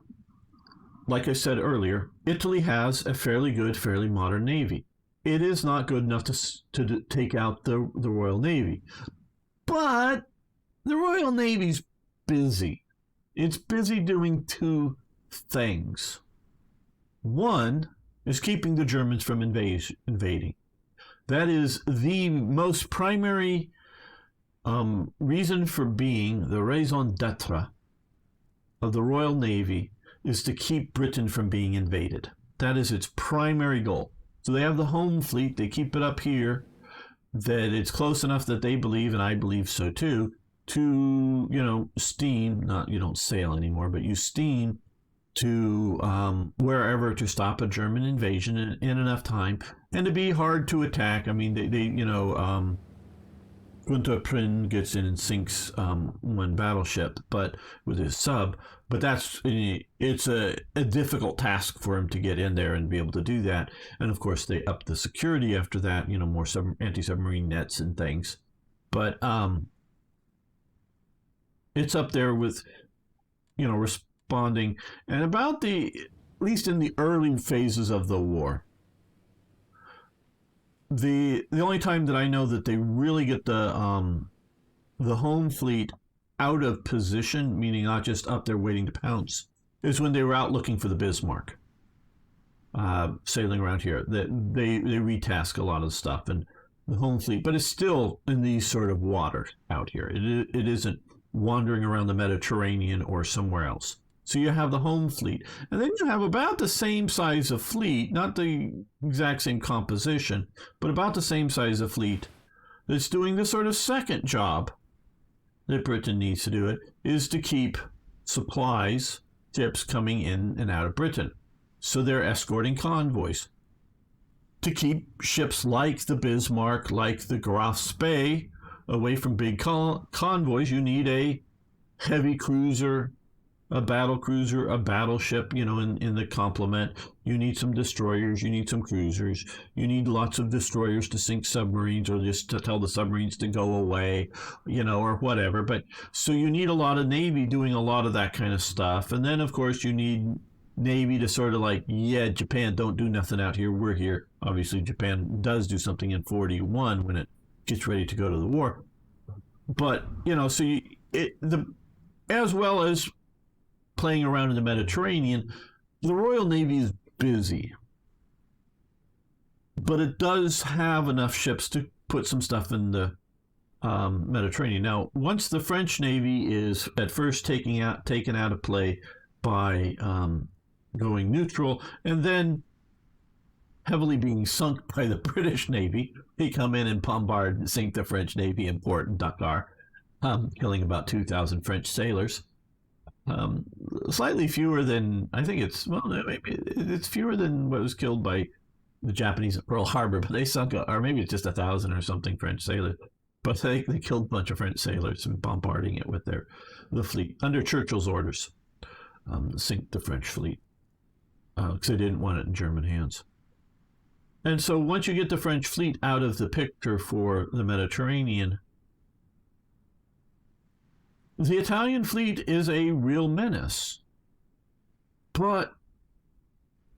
like I said earlier, Italy has a fairly good, fairly modern navy. It is not good enough to take out the Royal Navy. But the Royal Navy's busy. It's busy doing two things. One is keeping the Germans from invading. That is the most primary reason for being, the raison d'etre of the Royal Navy is to keep Britain from being invaded. That is its primary goal. So they have the home fleet, they keep it up here, that it's close enough that they believe, and I believe so too, to, steam, not, you don't sail anymore, but you steam to wherever to stop a German invasion in enough time, and to be hard to attack. I mean, Gunther Prynne gets in and sinks one battleship, but with his sub. But it's a difficult task for him to get in there and be able to do that. And of course, they up the security after that. More anti-submarine nets and things. But it's up there with, responding. And about at least in the early phases of the war, the only time that I know that they really get the home fleet out of position, meaning not just up there waiting to pounce, is when they were out looking for the Bismarck, sailing around here. That they retask a lot of stuff, and the home fleet, but it's still in these sort of waters out here. It isn't wandering around the Mediterranean or somewhere else. So you have the home fleet, and then you have about the same size of fleet, not the exact same composition, but about the same size of fleet that's doing the sort of second job that Britain needs to do, it is to keep supplies, ships coming in and out of Britain. So they're escorting convoys. To keep ships like the Bismarck, like the Graf Spee, away from big convoys, you need a heavy cruiser, a battle cruiser, a battleship, in the complement. You need some destroyers, you need some cruisers, you need lots of destroyers to sink submarines, or just to tell the submarines to go away, or whatever. But so you need a lot of Navy doing a lot of that kind of stuff. And then, of course, you need Navy to sort of like, Japan, don't do nothing out here, we're here. Obviously, Japan does do something in 41 when it gets ready to go to the war. But, so as well as playing around in the Mediterranean, the Royal Navy is busy. But it does have enough ships to put some stuff in the Mediterranean. Now, once the French Navy is at first taken out of play by going neutral, and then heavily being sunk by the British Navy, they come in and bombard and sink the French Navy in port in Dakar, killing about 2,000 French sailors. Slightly fewer than, I think it's fewer than what was killed by the Japanese at Pearl Harbor, but they sunk, or maybe it's just 1,000 or something French sailors. But they killed a bunch of French sailors and bombarding it with the fleet under Churchill's orders, sink the French fleet, because they didn't want it in German hands. And so once you get the French fleet out of the picture for the Mediterranean, the Italian fleet is a real menace. But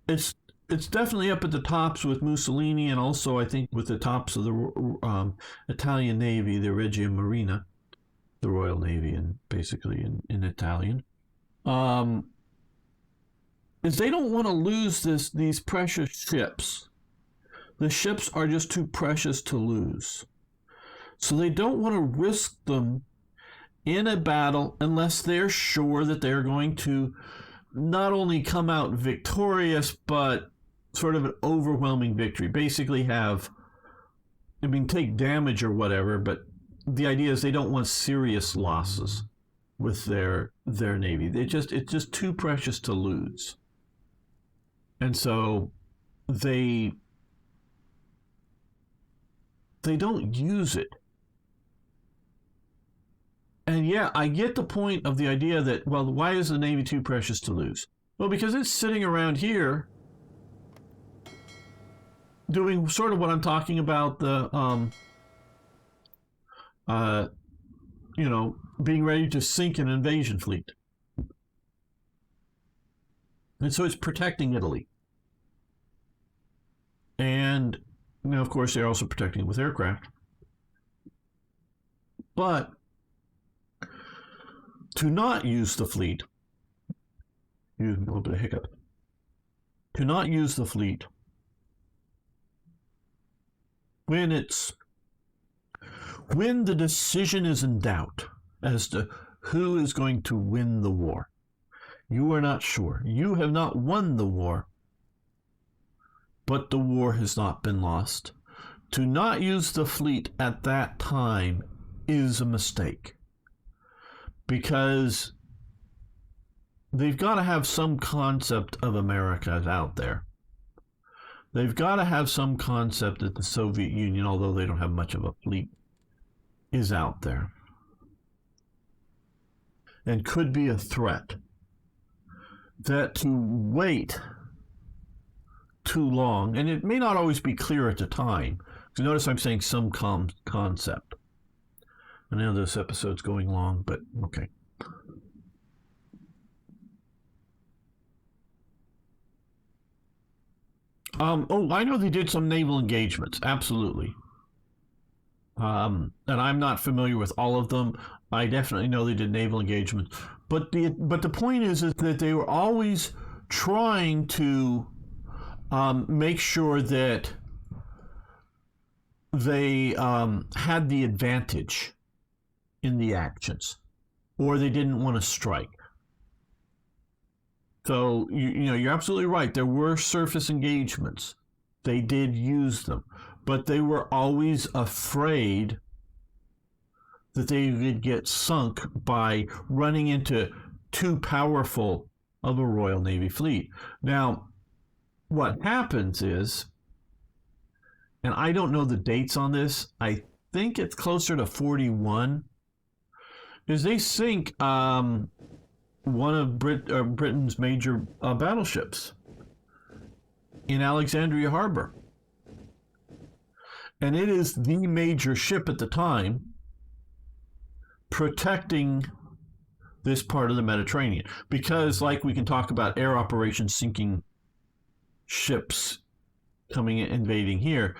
it's definitely up at the tops with Mussolini, and also I think with the tops of the Italian Navy, the Regia Marina, the Royal Navy, and basically in Italian, is they don't want to lose these precious ships. The ships are just too precious to lose. So they don't want to risk them in a battle unless they're sure that they're going to not only come out victorious, but sort of an overwhelming victory. Basically take damage or whatever, but the idea is they don't want serious losses with their Navy. It's just too precious to lose. And so they don't use it. And yeah, I get the point of the idea that, well, why is the Navy too precious to lose? Well, because it's sitting around here doing sort of what I'm talking about, being ready to sink an invasion fleet. And so it's protecting Italy. And, of course, they're also protecting it with aircraft. But to not use the fleet, use a little bit of hiccup, to not use the fleet when the decision is in doubt as to who is going to win the war. You are not sure. You have not won the war, but the war has not been lost. To not use the fleet at that time is a mistake, because they've got to have some concept of America out there. They've got to have some concept that the Soviet Union, although they don't have much of a fleet, is out there and could be a threat. That to wait too long, and it may not always be clear at the time, because notice I'm saying some concept. I know this episode's going long, but okay. I know they did some naval engagements, absolutely. And I'm not familiar with all of them. I definitely know they did naval engagements. But the point is that they were always trying to make sure that they had the advantage in the actions, or they didn't want to strike. So you're absolutely right. There were surface engagements. They did use them, but they were always afraid that they would get sunk by running into too powerful of a Royal Navy fleet. Now, what happens is, and I don't know the dates on this, I think it's closer to 41, is they sink one of Britain's major battleships in Alexandria Harbor. And it is the major ship at the time protecting this part of the Mediterranean. Because, like we can talk about air operations sinking ships coming in, invading here,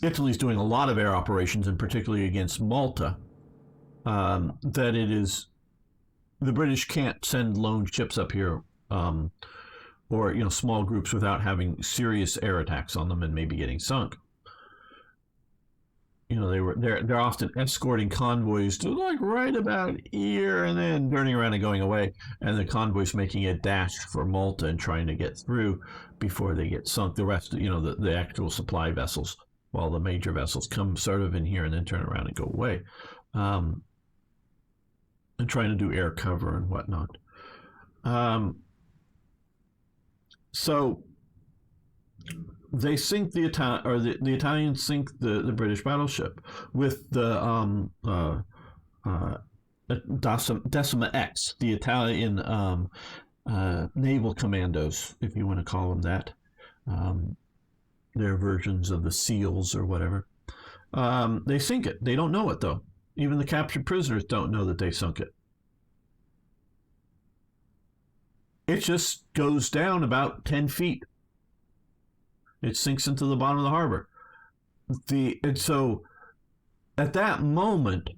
Italy's doing a lot of air operations, and particularly against Malta, that it is, the British can't send lone ships up here, or small groups, without having serious air attacks on them and maybe getting sunk. They're often escorting convoys to like right about here, and then turning around and going away, and the convoys making a dash for Malta and trying to get through before they get sunk. The rest, the actual supply vessels, while the major vessels come sort of in here and then turn around and go away. And trying to do air cover and whatnot. So they sink the Italians sink the British battleship with the Decima X, the Italian naval commandos, if you want to call them that. Their versions of the SEALs or whatever. They sink it. They don't know it, though. Even the captured prisoners don't know that they sunk it. It just goes down about 10 feet. It sinks into the bottom of the harbor. And so at that moment,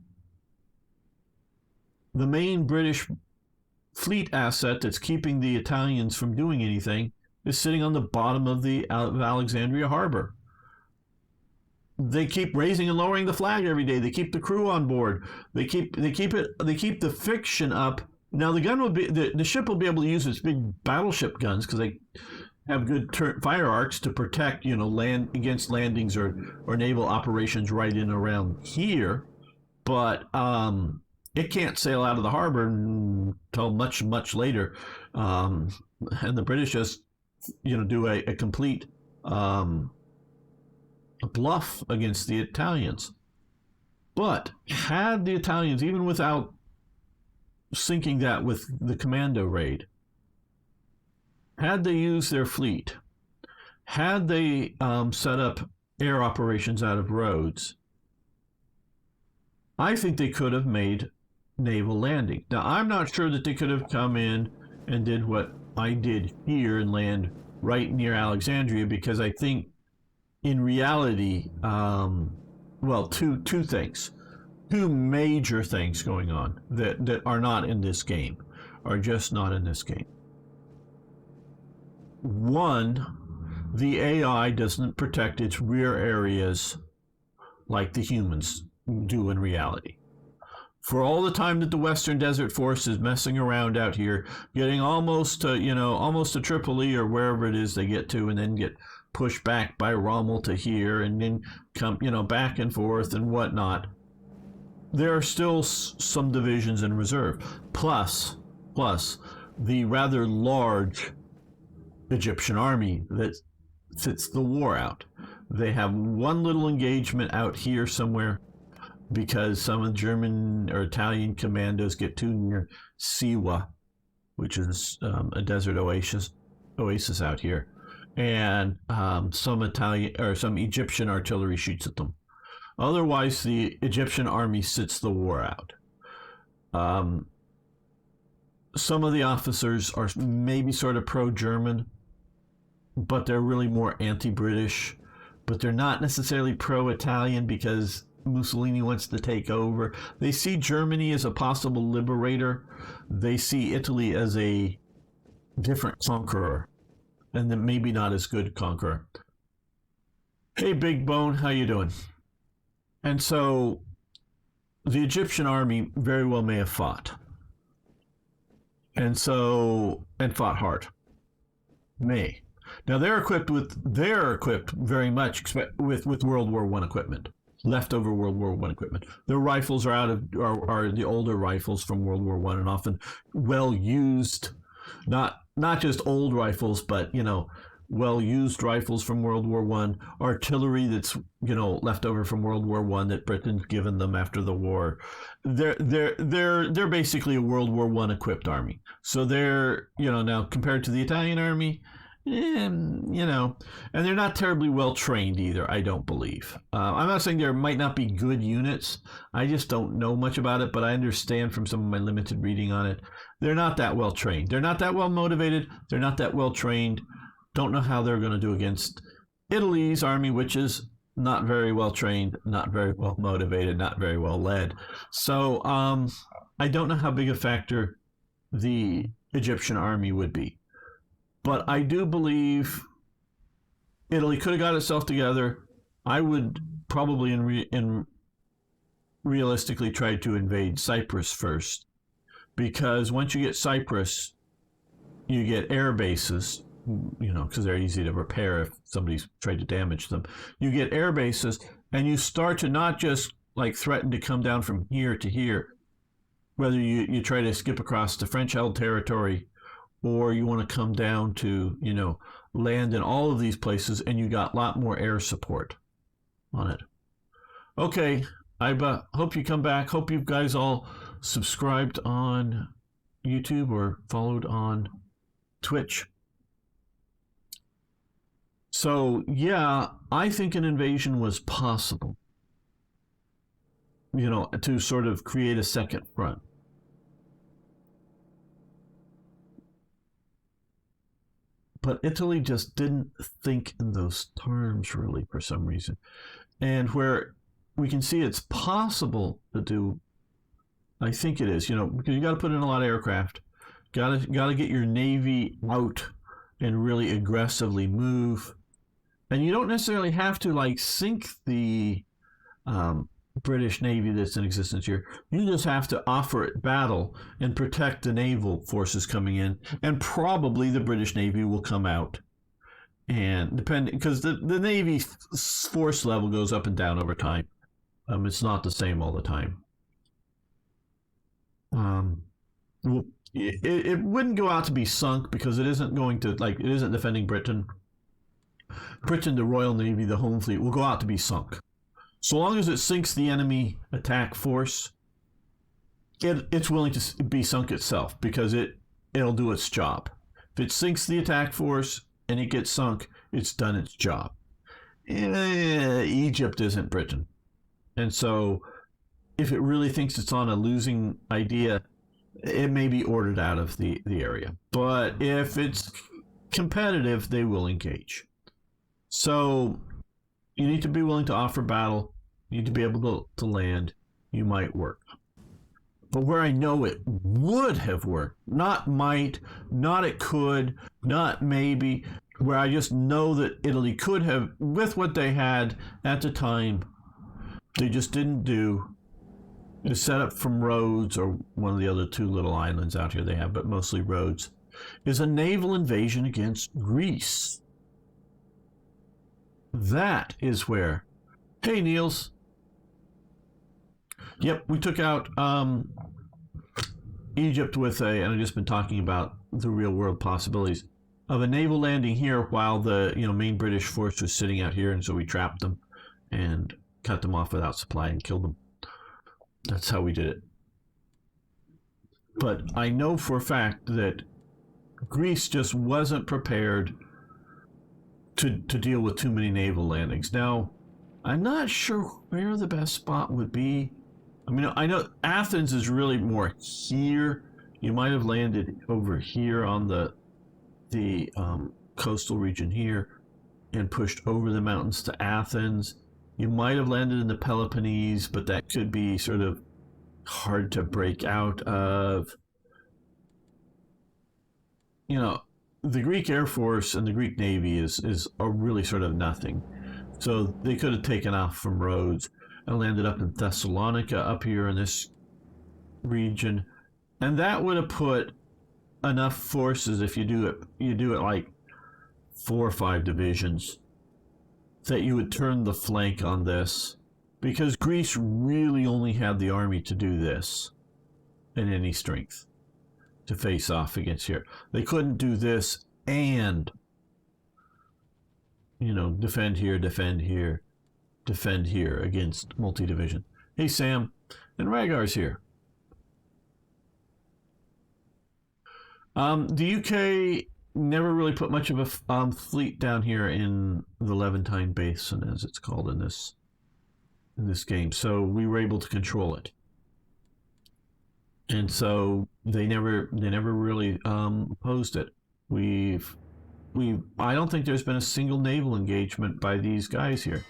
the main British fleet asset that's keeping the Italians from doing anything is sitting on the bottom of the Alexandria Harbor. They keep raising and lowering the flag every day. They keep the crew on board. They keep the fiction up. Now the ship will be able to use its big battleship guns, because they have good fire arcs to protect, land against landings or naval operations right in and around here. But it can't sail out of the harbor until much, much later. And the British just, do a complete bluff against the Italians. But had the Italians, even without sinking that with the commando raid, had they used their fleet, had they set up air operations out of Rhodes, I think they could have made naval landing. Now, I'm not sure that they could have come in and did what I did here and land right near Alexandria, because I think in reality, well, two things, two major things going on that are not in this game, are just not in this game. One, the AI doesn't protect its rear areas like the humans do in reality. For all the time that the Western Desert Force is messing around out here, getting almost to, almost to Tripoli or wherever it is they get to, and then get pushed back by Rommel to here, and then come, back and forth and whatnot, there are still some divisions in reserve. Plus the rather large Egyptian army that sits the war out. They have one little engagement out here somewhere, because some of the German or Italian commandos get too near Siwa, which is a desert oasis out here, and some Egyptian artillery shoots at them. Otherwise, the Egyptian army sits the war out. Some of the officers are maybe sort of pro-German, but they're really more anti-British. But they're not necessarily pro-Italian, because Mussolini wants to take over. They see Germany as a possible liberator. They see Italy as a different conqueror, and then maybe not as good conqueror. Hey, Big Bone, how you doing? And so the Egyptian army very well may have fought. And fought hard. May. Now they're equipped very much with World War I equipment. Leftover World War I equipment. Their rifles are the older rifles from World War I, and often well used, not just old rifles, but well used rifles from World War I, artillery that's left over from World War I that Britain's given them after the war. They're basically a World War I equipped army. So they're now compared to the Italian army, and they're not terribly well trained either, I don't believe. I'm not saying there might not be good units. I just don't know much about it, but I understand from some of my limited reading on it, they're not that well trained. They're not that well motivated. They're not that well trained. Don't know how they're going to do against Italy's army, which is not very well trained, not very well motivated, not very well led. So I don't know how big a factor the Egyptian army would be. But I do believe Italy could have got itself together. I would probably realistically try to invade Cyprus first, because once you get Cyprus, you get air bases, because they're easy to repair if somebody's tried to damage them. You get air bases, and you start to not just threaten to come down from here to here, whether you try to skip across the French-held territory, or you want to come down to, land in all of these places, and you got a lot more air support on it. Okay, I hope you come back. Hope you guys all subscribed on YouTube or followed on Twitch. So, yeah, I think an invasion was possible, to sort of create a second front. But Italy just didn't think in those terms, really, for some reason. And where we can see it's possible to do, I think it is, because you got to put in a lot of aircraft, got to get your Navy out and really aggressively move. And you don't necessarily have to sink the British Navy that's in existence here. You just have to offer it battle and protect the naval forces coming in, and probably the British Navy will come out. And because the Navy force level goes up and down over time. It's not the same all the time. It wouldn't go out to be sunk, because it isn't going to, it isn't defending Britain. Britain, the Royal Navy, the Home Fleet will go out to be sunk. So long as it sinks the enemy attack force, it's willing to be sunk itself, because it'll do its job. If it sinks the attack force and it gets sunk, it's done its job. Egypt isn't Britain. And so if it really thinks it's on a losing idea, it may be ordered out of the area. But if it's competitive, they will engage. So you need to be willing to offer battle. You need to be able to land. You might work. But where I know it would have worked, not might, not it could, not maybe, where I just know that Italy could have, with what they had at the time, they just didn't do, is set up from Rhodes, or one of the other two little islands out here they have, but mostly Rhodes, is a naval invasion against Greece. That is where, hey Niels. Yep, we took out Egypt with and I've just been talking about the real world possibilities of a naval landing here while the main British force was sitting out here, and so we trapped them and cut them off without supply and killed them. That's how we did it. But I know for a fact that Greece just wasn't prepared to deal with too many naval landings. Now, I'm not sure where the best spot would be. I mean, I know Athens is really more here. You might have landed over here on the coastal region here and pushed over the mountains to Athens. You might have landed in the Peloponnese, but that could be sort of hard to break out of. The Greek Air Force and the Greek Navy is a really sort of nothing. So they could have taken off from Rhodes and landed up in Thessalonica, up here in this region, and that would have put enough forces, if you do it like 4 or 5 divisions, that you would turn the flank on this, because Greece really only had the army to do this in any strength to face off against here. They couldn't do this and defend here, defend here, defend here against multi-division. Hey Sam, and Rhaegar's here. The UK never really put much of a fleet down here in the Levantine Basin, as it's called in this game, so we were able to control it. And so they never really opposed it. I don't think there's been a single naval engagement by these guys here.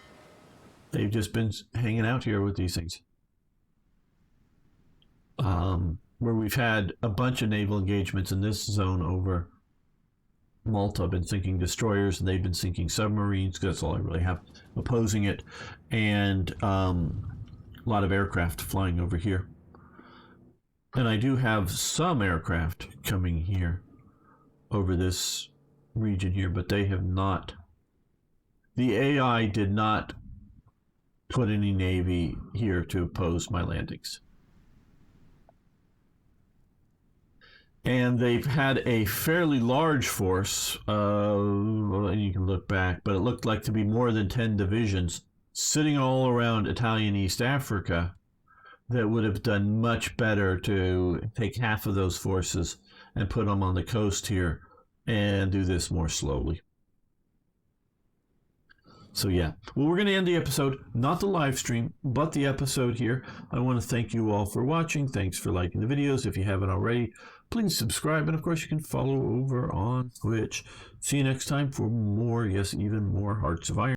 They've just been hanging out here with these things. Where we've had a bunch of naval engagements in this zone over Malta. I've been sinking destroyers, and they've been sinking submarines, because that's all I really have opposing it. And a lot of aircraft flying over here. And I do have some aircraft coming here over this region here, but they have not. The AI did not put any navy here to oppose my landings. And they've had a fairly large force, and you can look back, but it looked like to be more than 10 divisions sitting all around Italian East Africa that would have done much better to take half of those forces and put them on the coast here and do this more slowly. So yeah, well, we're going to end the episode, not the live stream, but the episode here. I want to thank you all for watching. Thanks for liking the videos. If you haven't already, please subscribe. And of course, you can follow over on Twitch. See you next time for more, yes, even more Hearts of Iron.